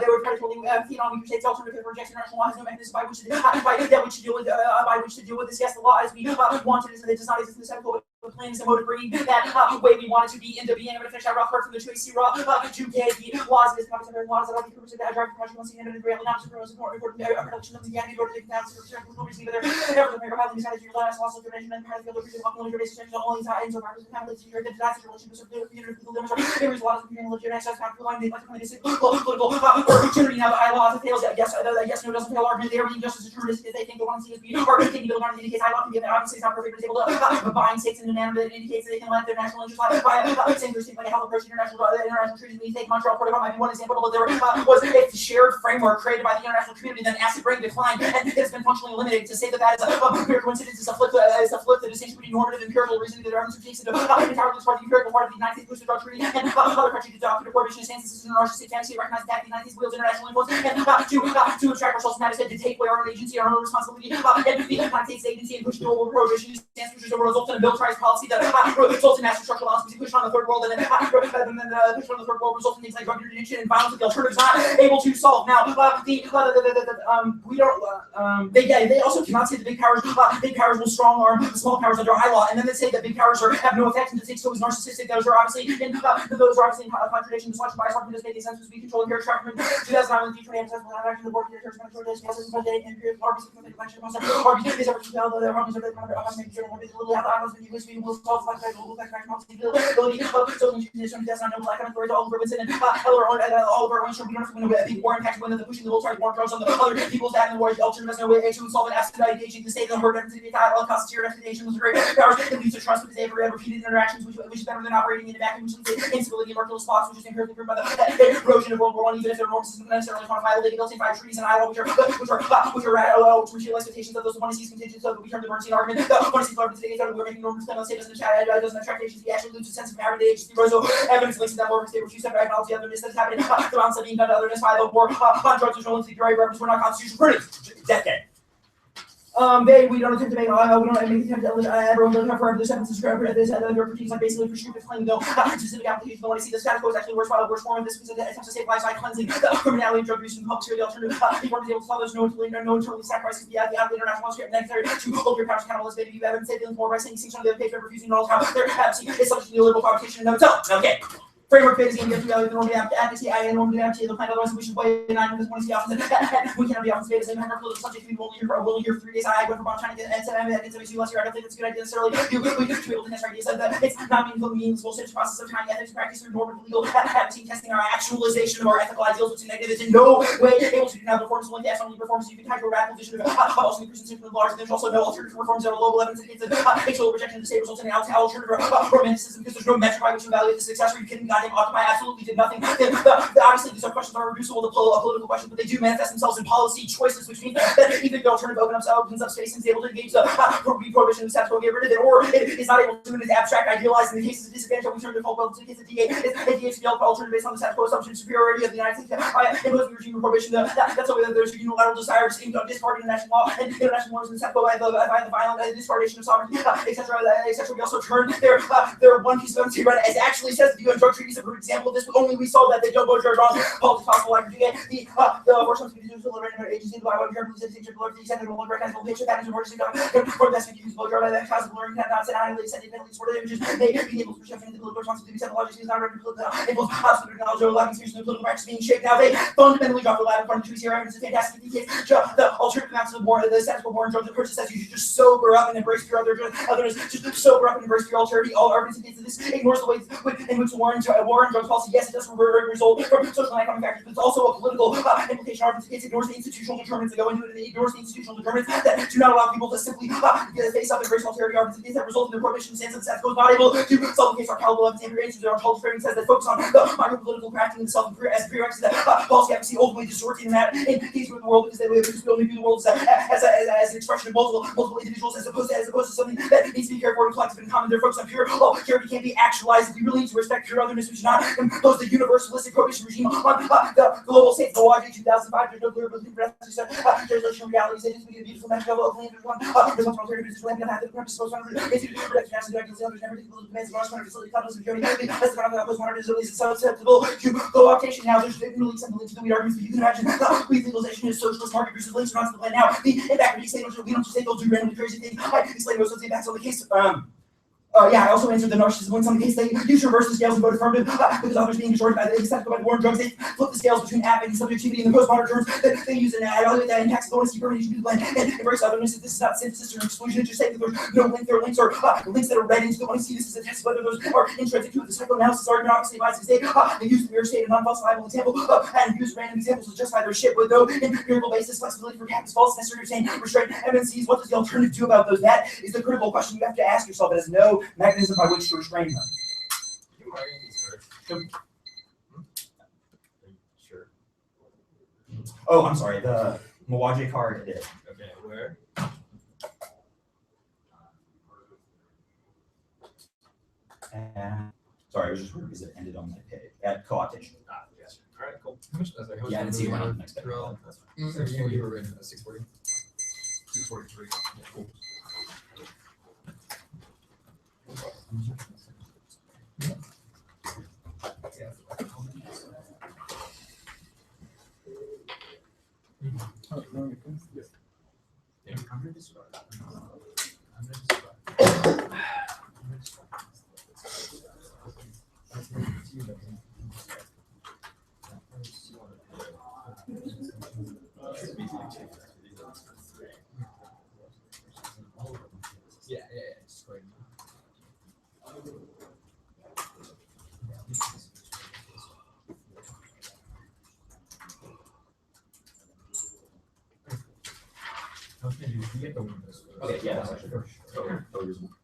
feed on weaker states. Alternative rejection international law has no mechanism by which to deal with this. Yes, the law as we wanted is that it does not exist in the set code. The plan is a mode of bringing that way we want it to be into being. I'm going to finish that rough part from the 2AC raw to get the laws of this conference and laws that are the purpose of that drive from once again and greatly not to promote support report production of the Yanni or the down to no reason either. Ever the mayor highly decided to your last loss of donation and part of the other reason of only basis of all these items of our families to your good disaster relations of the community people limits there is a lot of community legitimate access to line they like to political opportunity now the laws that fails that yes no doesn't fail argument they are being just as true as they think the one thing is being or taking the learn indicates I love to give it obviously it's not perfect but it's able to bind states in a manner that indicates that they can let their national interests lie by saying there's things like how approach international treaties we take Montreal Protocol might be one example but there was a shared framework created by the international community then acid rain declined and it's been functionally eliminated to say that that is a mere coincidence is a flip the distinction between normative and empirical reasoning that are takes into entirely part of the empirical part of the United States booster drug treaty and other countries adopted a prohibition stance. This is an narcissistic state fantasy recognized that the United States wields international influence and to attract ourselves from that instead to take away our own agency, our own responsibility and the United States agency and push global prohibition stance which is a result in a militarized policy that results in massive structural violence being pushed on the third world, and then push on the third world results in things like drug addiction and violence that the alternative is not able to solve. Now, they also cannot say the big powers will strong arm the small powers under high law, and then they say that big powers have no effect and the state so is narcissistic. Those are obviously in contradiction to selection bias argument does make sense to be controlled here. 2009 when the D20 emphasized the action of the board of directors control this process and budget and period argues for the election process argues these efforts to tell the arguments of the making sure that little how the islands when you wish we will solve like global back policy ability so when you condition that's not no black and authority all over Winston and all over own sure we don't have to win a big war impact when the pushing the whole target war drugs on the other people's that and the war the alternative has no way to solve it after engaging the state of the herd and the all costs your reputation was great powers and leads to trust because they have repeated interactions which is better than operating in a vacuum which is instability and marginal spots which is inherently driven by the erosion of World War I even if their norms isn't necessarily quantifiable they can built in by treaties and ILO which are real expectations of those who want to see contingent so that we turn the Bernstein argument the want to see argument today we're making norms on the state doesn't chat doesn't attract agency actually loses sense of power the agency grows so evidence links to that war state which you said right now the otherness that's happening the violence that being done to otherness by the war on drugs which no one's the right reference we're not constitutional critics decade. We don't attempt to make, we don't make attempt to everyone doesn't have forever. This happens to subscribe to this, their critiques like basically prescriptive claim, though, specific applications don't want to see the status quo is actually worse form of this because it attempts to save lives by cleansing the criminality of drug use and public the alternative. People are able to follow those no internally sacrifices the international law script necessary to hold your powers accountable as maybe you haven't said more by saying you see some of the other paper refusing to know how their advocacy is subject to neoliberal competition in itself. Okay. Framework phase game, you have to value the normative advocacy, I normative advocacy, the plan, otherwise we should play 9 because one is the opposite. We cannot be opposite phase, and the subject we will only hear for 3 days. I went from Trying to get and last year. I don't think it's a good idea necessarily. We get to be able to test our ideas that it's not meaningful bullshit process of time ethics practice through normative legal advocacy testing our actualization of our ethical ideals, which is negative is in no way able to do now performance like the only performance you can tie to a radical vision of also the person of large. There's also no alternative reforms that are low evidence against the actual rejection of the state results in an alternative romanticism because there's no metric by which to evaluate the success or you can goddamn occupy absolutely did nothing. Obviously, these are questions that are reducible to political questions, but they do manifest themselves in policy choices, which means that either the alternative opens up space and is able to engage the prohibition of status quo, get rid of it, or it is not able to, and is abstract, idealized. In the cases of disadvantage, we turn to default to the case of DA. It's the alternative based on the status quo assumption of superiority of the United States imposing regime of prohibition. That's the way that there's a unilateral desire to discard international law and international norms in the status quo by the violent discardation of sovereignty, etc. We also turn their one piece of right as actually says the UN drug treaty is a good example of this. Only we saw that they don't go to wrong politics possible like the abortion to do delivering their agency by one term the extent of one recognizable picture patterns of emergency for best use blow jar that causes blurring cannot set highly set independently sort of images may be able to perception the political response to be set logic is not ready to able to acknowledge or allowing the political practice being shaped. Now they fundamentally drop the line in front of the trees here. Evidence is fantastic in the case the alternative amounts of war the status quo war and drug the person says you should just sober up and embrace your others just sober up and embrace your alterity. All evidence indicates that this ignores the ways in which war and drug policy yes it does result from social and economic factors, but it's also a political implication. It ignores the institutional determinants that go into it, and it ignores the institutional determinants that do not allow people to simply face up and embrace alterity arguments that result in the prohibition stance of status quo not able to solve the case. Our palpable evidence and answers our cultural framing says that focus on the micro-political crafting and self as prerequisite that policy advocacy ultimately distorts in that in peace with the world because we only view the world as an expression of multiple individuals as opposed to something that needs to be cared for and collective and common. They're focused on pure purity can't be actualized. If we really need to respect pure otherness, we should not impose the universalistic prohibition regime on the global states. The YG 2005, there's no clear translation realities. It is a beautiful measure of land. There's one alternative to land and have the purpose of protection national directors and never take the demands of our facility countries and Germany. That's the kind of postmodern is released so susceptible to co-optation. Now there's really some links to the arguments, but you can imagine legalization is socialist market versus links around to the plan. Now the impact of these states, we don't just say they'll do randomly crazy things. I explain most of the impacts on the case. I also answered the narcissism links on the case. They use to reverse the scales and vote affirmative because others being destroyed by the acceptable by the war on drugs. They flip the scales between affect and subjectivity in the postmodern terms that they use and evaluate that impacts bonus determination to the blend and embrace otherness. This is not synthesis or exclusion. It's just saying that there's no link. There are links or links that are read into the one. See, this is a test whether those are intrinsic to the psychoanalysis argument. Obviously, advises they use the mirror state a non-falsifiable example and use random examples to justify their shit with no empirical basis. Flexibility for cap is false. Necessary to obtain restraint. Evidence sees what does the alternative do about those? That is the critical question you have to ask yourself. It has no mechanism by which to restrain them. You are in these cards. Sure. Oh, I'm sorry. The Mawaje card did. Okay, where? Sorry, it was just weird because it ended on my page at co-optation. Yes. All right, cool. How much was Yeah, I didn't see it went on the next page. That's fine. You were in 640. 643. Cool. Oh, no, you're good. I'm gonna describe. I'm gonna describe. Yeah, just go ahead. Okay, you get the windows. Okay, yeah, that's actually totally reasonable.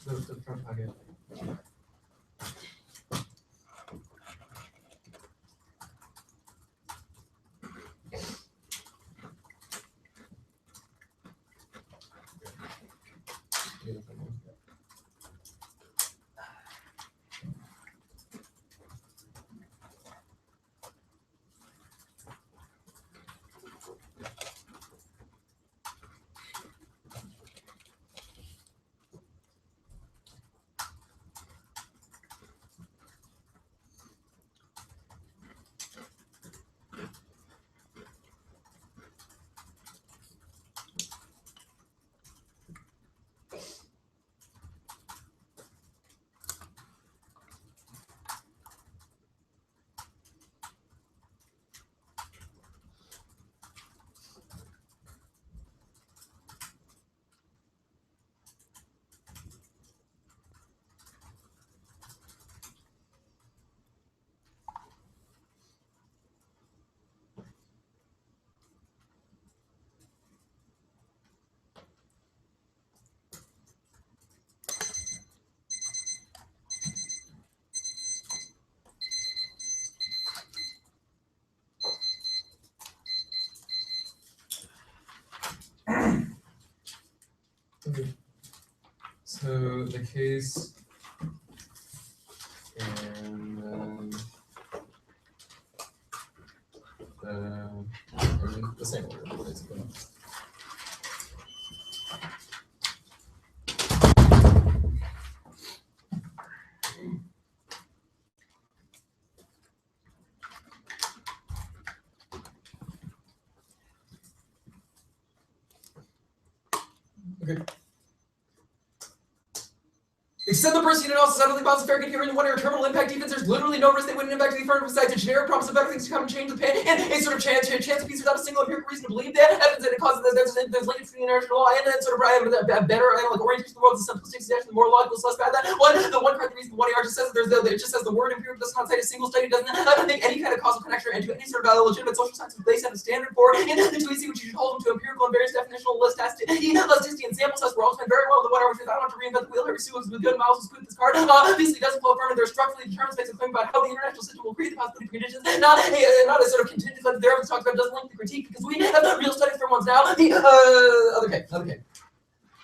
the front pocket. Okay. So the case and the same order, basically. Okay. Extend the Percy analysis out of the balance of fair good here in the one-year terminal impact defense. There's literally no risk they wouldn't impact the affirmative besides a generic promise of better things to come and change the pain and a sort of chance piece without a single empirical reason to believe that evidence that it causes there's linkage between the international law and then sort of a better analytic orientation of the world, the simplistic suggestion, the more logical, less bad that one. The one part of the reason the 1AR just says it just says the word empirical does not cite a single study, doesn't make any kind of causal connection into any sort of legitimate social science that they set a standard for. And the 2EC, which you should hold them to empirical and various definitional elasticity and sample size were all spent very well. The 1AR, which is I don't have to reinvent the wheel every Sue with good mouse was put this card. Obviously doesn't flow affirmative. They're structurally determined makes a claim about how the international system will create the possibility for conditions, not a sort of contingent that there talks about doesn't link the critique because we have real studies from ones now. The other case.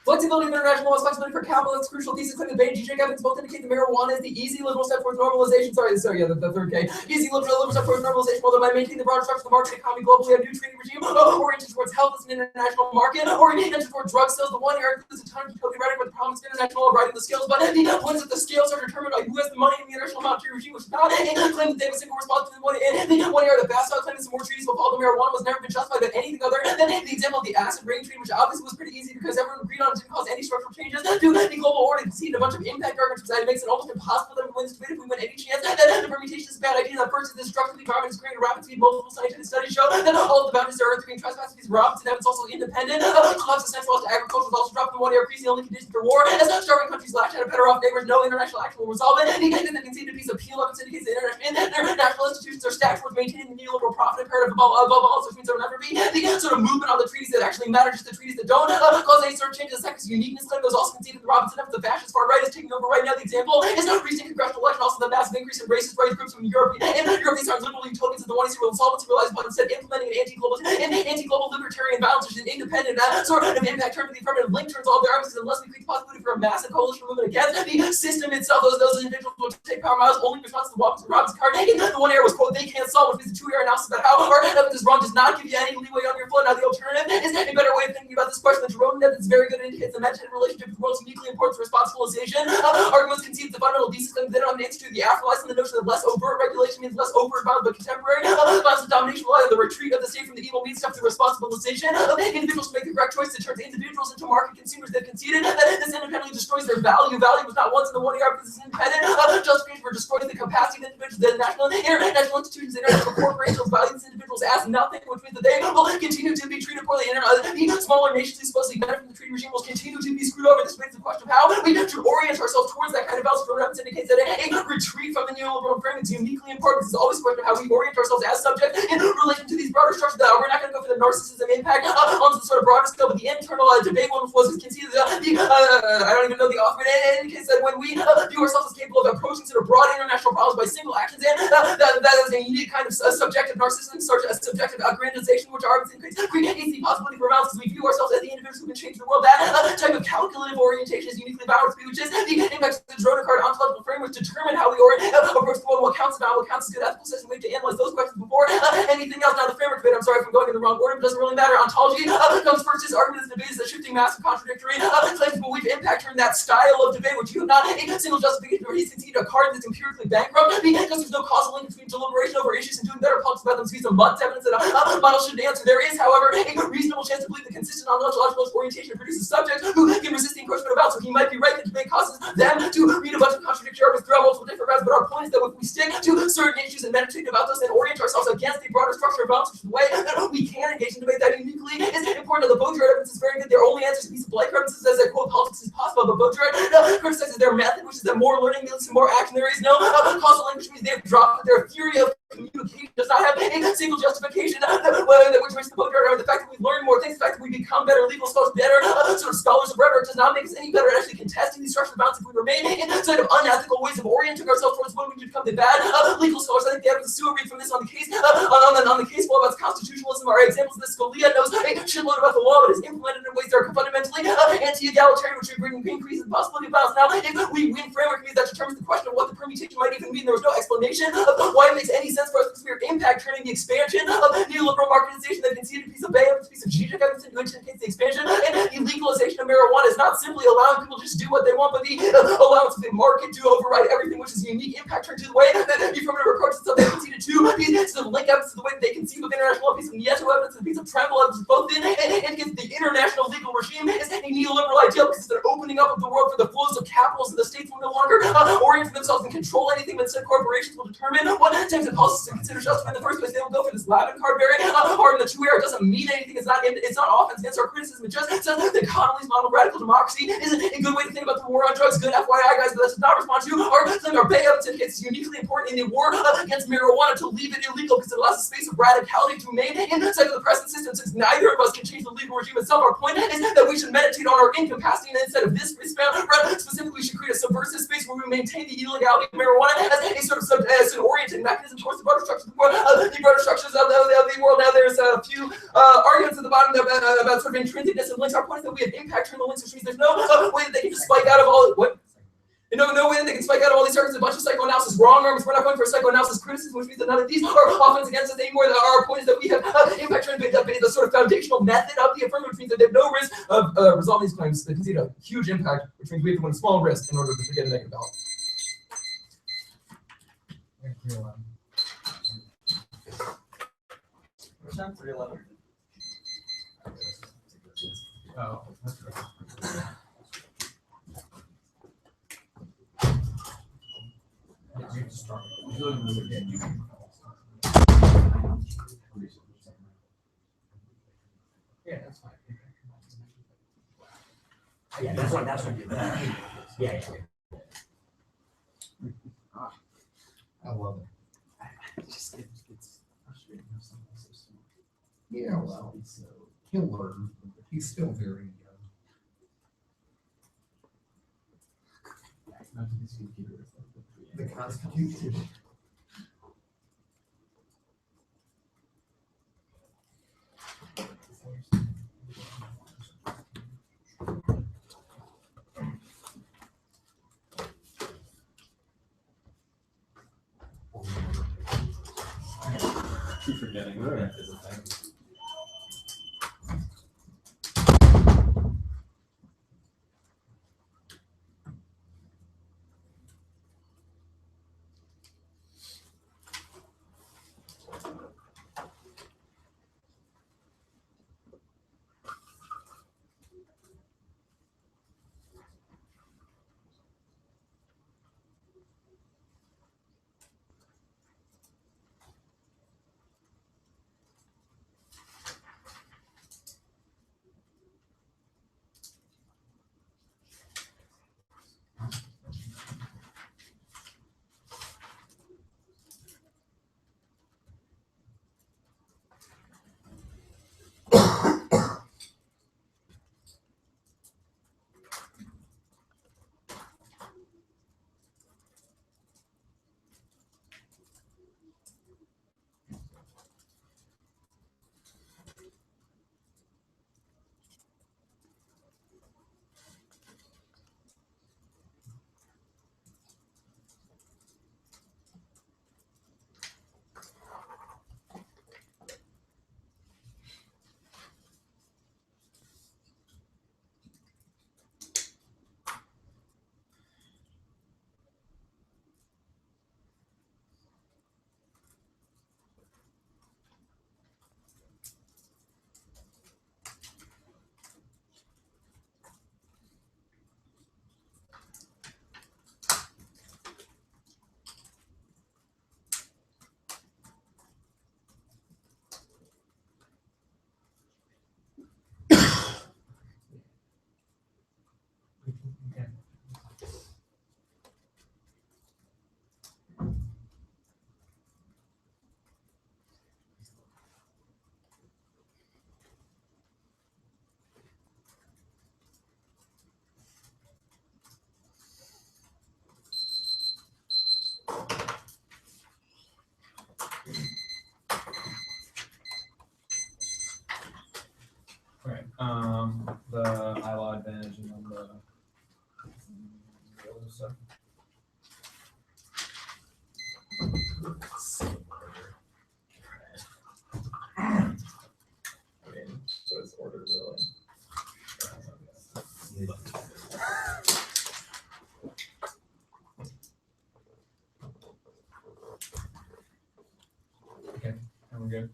Flexibility of international laws, flexibility for capital, that's crucial. Thesis claim the Bain G. evidence both indicate that marijuana is the easy liberal step towards normalization. The third K. Easy liberal step towards normalization, although by maintaining the broader structure of the market economy globally, a new trading regime oriented towards health as an international market, oriented towards drug sales. The 1AR is a ton of totally right with the problems of international law writing the scales, but the points that the scales are determined by who has the money in the international monetary regime, which is not a claim that they have a single responsibility. The 1AR, the fast claim that some more treaties will follow the marijuana was never been justified by anything other than the example of the acid rain treaty, which obviously was pretty easy because everyone agreed on it didn't cause any structural changes to the global order. Conceded a bunch of impact arguments for that. It makes it almost impossible that we win this debate if we win any chance that the permutation is a bad idea. The first is the structure of the environment is creating a rapid speed. Multiple scientific studies show that all of the boundaries are earth being trespassed. These Robinson evidence also independent. Collapse of central to agriculture is also dropped in 1AR. Increasing the only condition for war. As starving countries lash out of better off neighbors, no international action will resolve it. The conceded piece of appeal evidence indicates that international institutions are stacked towards maintaining the neoliberal profit imperative above all, which means there will never be the sort of movement on the treaties that actually matter, just the treaties that don't cause any sort of change. The second uniqueness claim was also conceded in Robinson evidence. The fascist far right is taking over right now. The example is not recent congressional election, also the massive increase in racist rights groups from Europe. And Europe, these are literally tokens of the 1AR will insolvency relies upon instead implementing an anti-global libertarian balance, which is an independent sort of impact term to the affirmative link turns all the arguments unless we create the possibility for a massive coalition movement against the system itself. Those individuals will take power miles only in response to the Robinson card. The 1AR was quote they can't solve, which is a 2AR analysis about how our evidence is wrong does not give you any leeway on your flow. Now the alternative is a better way of thinking about this question. The Jerome evidence is very good and indicates the mentioned relationship with the world's uniquely important responsibilization. Arguments concede the fundamental thesis claim they don't have an answer to the afterlife and the notion that less overt regulation means less overt violence, but contemporary violence and domination lie in the retreat of the state from the evil means stuff through responsibilization of individuals to make the correct choice that turns individuals into market consumers. They've conceded that this independently destroys their value. Value was not once in the 1AR because it's independent. Justification for destroying the capacity of individuals, the national and international institutions, the international corporations value this individual principles as nothing, which means that they will continue to be treated poorly. The smaller nations who supposedly benefit from the treaty regime will continue to be screwed over. This raises the question of how we should orient ourselves towards that kind of balance. For evidence indicates that a retreat from the neoliberal frame is uniquely important. This is always a question of how we orient ourselves as subjects in relation to these broader structures. We're not going to go for the narcissism impact on the sort of broader scale, but the internal debate one was, you can see I don't even know the author, but it indicates that when we view ourselves as capable of approaching sort of broad international problems by single actions, and that is a unique kind of subjective narcissism, sort of subjective aggrandization, which are creates the possibility for violence, because we view ourselves as the individuals who can change the world. That type of calculative orientation is uniquely balanced, which is the impact of the Drone card ontological framework to determine how we approach the world, what counts as not, what counts as good ethical system. We have to analyze those questions before anything else. Now the framework debate, I'm sorry if I'm going in the wrong order, but it doesn't really matter. Ontology comes first. This argument is debate is a shifting, massive, contradictory claims, but we've impact turned that style of debate, which you have not a single justification, or he's conceded a card that's empirically bankrupt because there's no causal link between deliberation over issues and doing better politics about them. So some mud evidence that a model shouldn't answer. There is, however, a reasonable chance to believe the consistent ontological orientation produces subjects who can resist the encroachment of outs. So he might be right that debate causes them to read a bunch of contradictory arguments throughout multiple different routes, but our point is that if we stick to certain issues and meditate about those and orient ourselves against the broader structure of balance, which is the way that we can engage in debate, that uniquely is important. The Baudrillard evidence is very good. Their only answer to these blank references as I quote politics is possible, but Baudrillard criticizes their method, which is that more learning leads to more action. There is no causal link, which means they've dropped their theory of communication does not have a single justification, which makes the Baudrillard or the fact that we learn more things, the fact that we become better legal scholars, better sort of scholars of rhetoric does not make us any better at actually contesting these structural bounds if we remain in sort of unethical ways of orienting ourselves towards when we become the bad legal scholars. I think the evidence Sue read from this on the case on the case law about constitutionalism are examples of this. Scalia knows a shitload about the law, but is implemented in ways that are fundamentally anti-egalitarian, which increases the possibility of violence. Now, if we win framework, means that determines the question of what the permutation might even mean. There was no explanation of why it makes any sense for us to consider impact turning the expansion of neoliberal marketization that conceded a piece of a piece of strategic evidence into which indicates the expansion and the legalization of marijuana is not simply allowing people to just do what they want, but the allowance of the market to override everything, which is a unique impact turn to the way that the affirmative approach itself they conceded to these sort of link evidence to the way that they conceive of international law, piece of Nieto evidence and a piece of tribal evidence, both in indicates the international legal regime is a neoliberal ideal because it's an opening up of the world for the flows of capitals, and the states will no longer orient themselves and control anything, but instead corporations will determine what types of policies to consider justified in the first place. They will go for this Lavin card very hard in the 2 era. It doesn't mean anything. It's not offense against our criticism. It just says that Connolly's model of radical democracy isn't a good way to think about the war on drugs. Good FYI, guys, but that does not respond to our Bay evidence indicates it's uniquely important in the war against marijuana to leave it illegal because it allows a space of radicality to remain inside of the present system. Since neither of us can change the legal regime itself, our point is that we should meditate on our incapacity, and instead of this specifically, we should create a subversive space where we maintain the illegality of marijuana as a sort of as an oriented mechanism towards the broader structures of the world. The broader structures of the world. Now, there's a few arguments at the bottom about sort of intrinsicness of links. Our point is that we have impact turn the links, which means there's no way that they can just spike out of all what. No way that they can spike out of all these arguments a bunch of psychoanalysis wrong arguments. We're not going for psychoanalysis criticism, which means that none of these are offense against us anymore. Our point is that we have impact turn the sort of foundational method of the affirmative, which means that they have no risk of resolving these claims. They concede a huge impact, which means we have to win a small risk in order to get a negative ballot. Which time? 3:11. Oh, that's right. You have to start. Yeah, that's fine. Yeah, that's what you yeah. I love it. It's frustrating how some of this is Yeah, well, he'll learn. He's still very young. not to be confused with The Constitution. Keep forgetting that is a thing. the ILO advantage and then the other stuff. I mean, so it's ordered really. Okay, and we're good.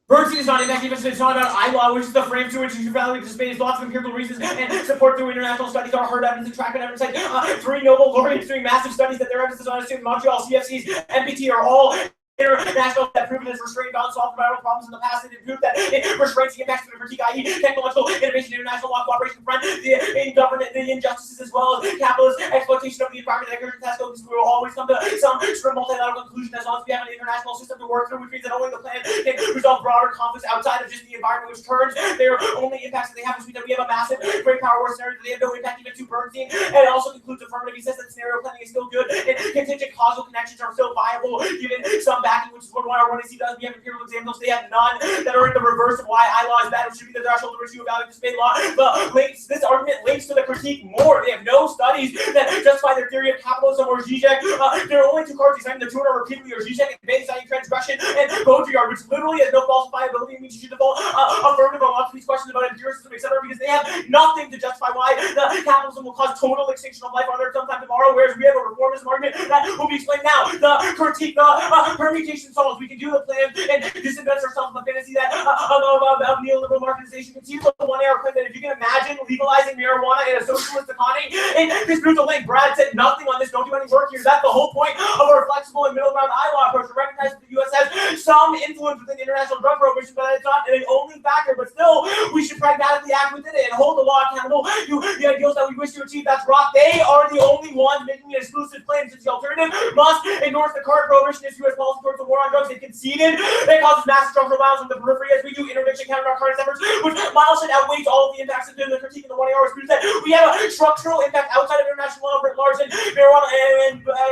Bernstein is not inactive, it's not about ILO, which is the frame through which you evaluate the space. Lots of empirical reasons and support through international studies are hard evidence and track evidence. Like 3 Nobel laureates doing massive studies that their evidence is on assumed Montreal, CFCs, MPT are all international that proven this restraint balance solved environmental problems in the past. They proved that it restrains the impacts of the critique, i.e. technological innovation, international law, cooperation, front, in government, the injustices as well as capitalist exploitation of the environment that occurs in task we will always come to some sort of multilateral conclusion as long as we have an international system to work through, which means that only the planet can resolve broader conflicts outside of just the environment, which turns their only impacts that they have, which means that we have a massive great power war scenario that they have no impact even to Bernstein. And it also concludes affirmative. He says that scenario planning is still good and contingent causal connections are still viable given some backing, which is what our 1AC does. We have empirical examples. They have none that are in the reverse of why ILO is bad, which should be the threshold to which you evaluate this law. But this argument links to the critique more. They have no studies that justify their theory of capitalism or Zizek. There are only 2 cards citing the 2 are repeatedly or Zizek and Bay citing transgression and Baudrillard, which literally has no falsifiability and means you should default affirmative on lots of these questions about empiricism, etc., because they have nothing to justify why the capitalism will cause total extinction of life on Earth sometime tomorrow, whereas we have a reformism argument that will be explained now. The critique, the permutation solves. We can do the plan and disinvest ourselves in the fantasy that of neoliberal marketization. Conceive of the 1 hour claim that if you can imagine legalizing marijuana in a socialist economy, and this brutal link, Brad said nothing on this, don't do any work here. That's the whole point of our flexible and middle ground ILO approach to recognize that the U.S. has some influence within international drug prohibition, but it's not the only factor. But still, we should pragmatically act within it and hold the law accountable to the ideals that we wish to achieve. That's rock. They are the only ones making an exclusive claim, since the alternative must endorse the current prohibitionist U.S. policy towards the war on drugs. They conceded that causes massive structural violence on the periphery, as we do interdiction counter-narcotics efforts, which Miles said outweighs all of the impacts of the critique in the 1 hour proves that we have a structural impact outside of international law writ large and marijuana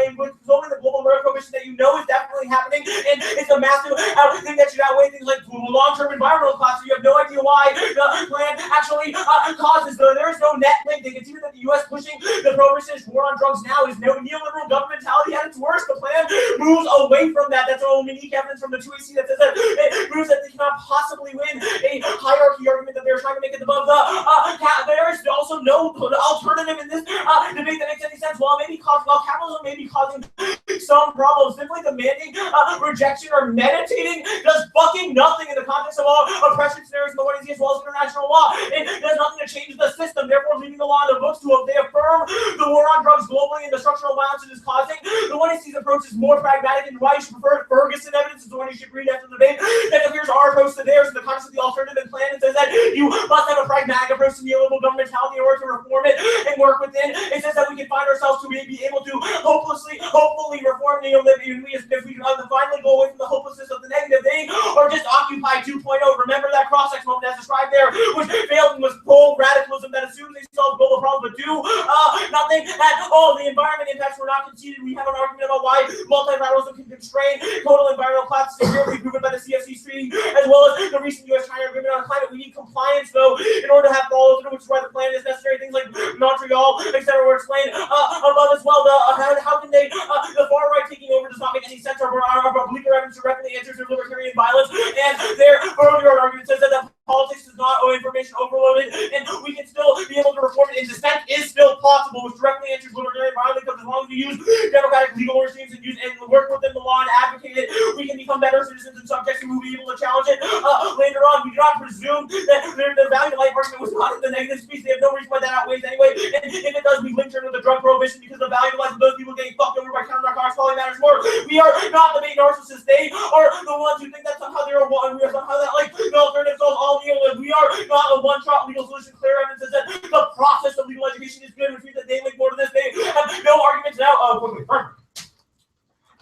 and with only the global drug prohibition that you know is definitely happening, and it's a massive thing that should outweigh things like long-term environmental costs. So you have no idea why the plan actually causes there is no net link. They consider that the U.S. pushing the prohibitionist war on drugs now is no neoliberal governmentality at its worst. The plan moves away from that. That's all unique evidence from the 2AC that says that it proves that they cannot possibly win a hierarchy argument that they're trying to make it above the there is also no alternative in this debate that makes any sense. While capitalism may be causing some problems, simply demanding rejection or meditating does fucking nothing in the context of all oppression scenarios in the 1AC as well as international law. It does nothing to change the system. Therefore, leaving the law in the books they affirm the war on drugs globally and the structural violence it is causing. The 1AC's approach is more pragmatic, and why you should prefer Ferguson evidence is the one you should read after the debate. Then here's our approach to theirs in the context of the alternative plan. It says that you must have a pragmatic approach to neoliberal governmentality in order to reform it and work within. It says that we can find ourselves to be able to hopefully reform neoliberalism if we finally go away from the hopelessness of the negative thing, or just Occupy 2.0. Remember that cross-sex moment as described there, which failed and was bold radicalism that assumes they solve global problems but do nothing at all. The environment impacts were not conceded. We have an argument about why multilateralism can constrain total environmental collapse, severely proven by the CFC treaty, as well as the recent U.S.-China agreement on climate. We need compliance, though, in order to have follow through, which is why the plan is necessary. Things like Montreal, etc., were explained above as well. How can they, the far right taking over does not make any sense. Our bleaker evidence directly answers their libertarian violence, and their earlier argument says that politics is not information overloaded, and we can still be able to reform it, and dissent is still possible, which directly answers libertarian violence, because as long as we use democratic legal regimes and work within the law and advocate it, we can become better citizens and subjects, and we'll be able to challenge it later on. We do not presume that the value of life argument was not in the negative speech. They have no reason why that outweighs anyway, and if it does, we link her to the drug prohibition, because the value of life of those people getting fucked over by counter-narcotics probably matters more. We are not the main narcissists. They are the ones who think that somehow they're one. We are somehow that like the alternative solves all neoliberalism. We are not a one-shot legal solution. Clear evidence is that the process of legal education is good, which means that they link more to this. They have no arguments now.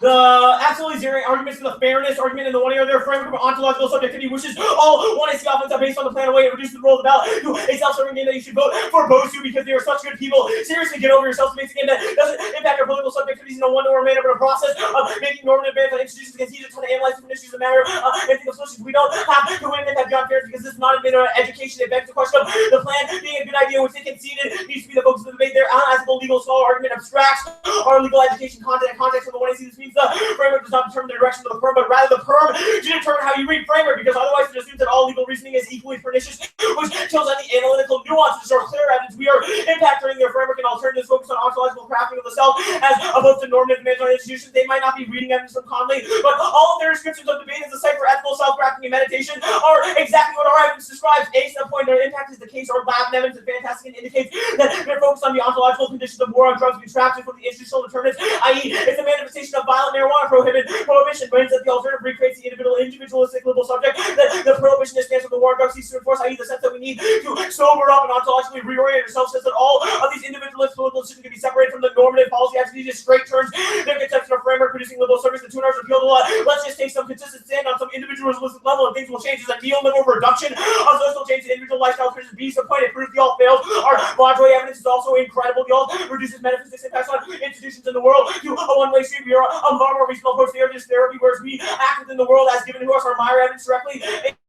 The absolutely is there arguments for the fairness argument in the one area of their framework of ontological subjectivity, which is all one is the offense are based on the plan away and reduce the role of the ballot to a self-serving game that you should vote for Bosu because they are such good people. Seriously, get over yourselves to make a game that doesn't impact our political subjectivities in a one-to-one manner, but a process of making normative advance on institutions against each other to analyze different issues of matter and think of solutions. We don't have to win and have John Fair's because this is not a matter of education. It begs the question of the plan being a good idea, which they conceded needs to be the focus of the debate. Their unethical legal scholar argument abstracts our legal education content of the one I see. This means the framework does not determine the direction of the perm, but rather the perm should determine how you read framework, because otherwise it assumes that all legal reasoning is equally pernicious, which kills any analytical nuances or clear evidence. We are impacting their framework and alternatives focused on ontological crafting of the self as opposed to normative demands on institutions. They might not be reading evidence from Conley, but all of their descriptions of debate as a site for ethical self-crafting and meditation are exactly what our evidence describes. A point their impact is the case or lab evidence and fantastic and indicates that they're focused on the ontological conditions of war on drugs being trapped from the institutional determinants, i.e. it's a manifestation of violent marijuana prohibition, but that the alternative recreates the individualistic liberal subject that the prohibitionist stance of the war on drugs seeks to enforce, i.e. the sense that we need to sober up and ontologically reorient ourselves, says that all of these individualist political decisions can be separated from the normative policy actions. These just straight turns their conception of framework producing liberal service. The 2 hours repealed a lot. Let's just take some consistent stand on some individualistic level and things will change. There's a neoliberal reduction of social change to individual lifestyle versus B. So point it proves the all fails. Our Madre evidence is also incredible. The all reduces metaphysics impacts on institutions in the world to a one-way street. We are a far more reasonable approach to just therapy, whereas we act within the world as given to us. Our Meyer evidence directly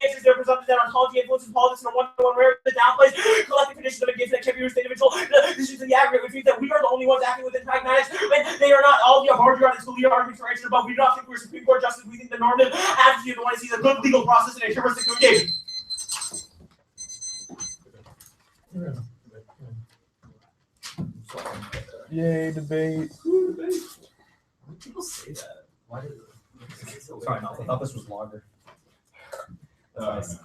answers their presumption that ontology influences politics in a one-to-one way that downplays collective conditions of engagement that can be used to individual decisions in the aggregate, which means that we are the only ones acting within pragmatics. They are not all the harder on the Scalia arguments for answer above. We do not think we're Supreme Court justice. We think the normative attitude of the one who sees a good legal process and a heuristic to engage. Yay, debate. Why do people say that? Why did Sorry, no, I thought this was longer. Nice.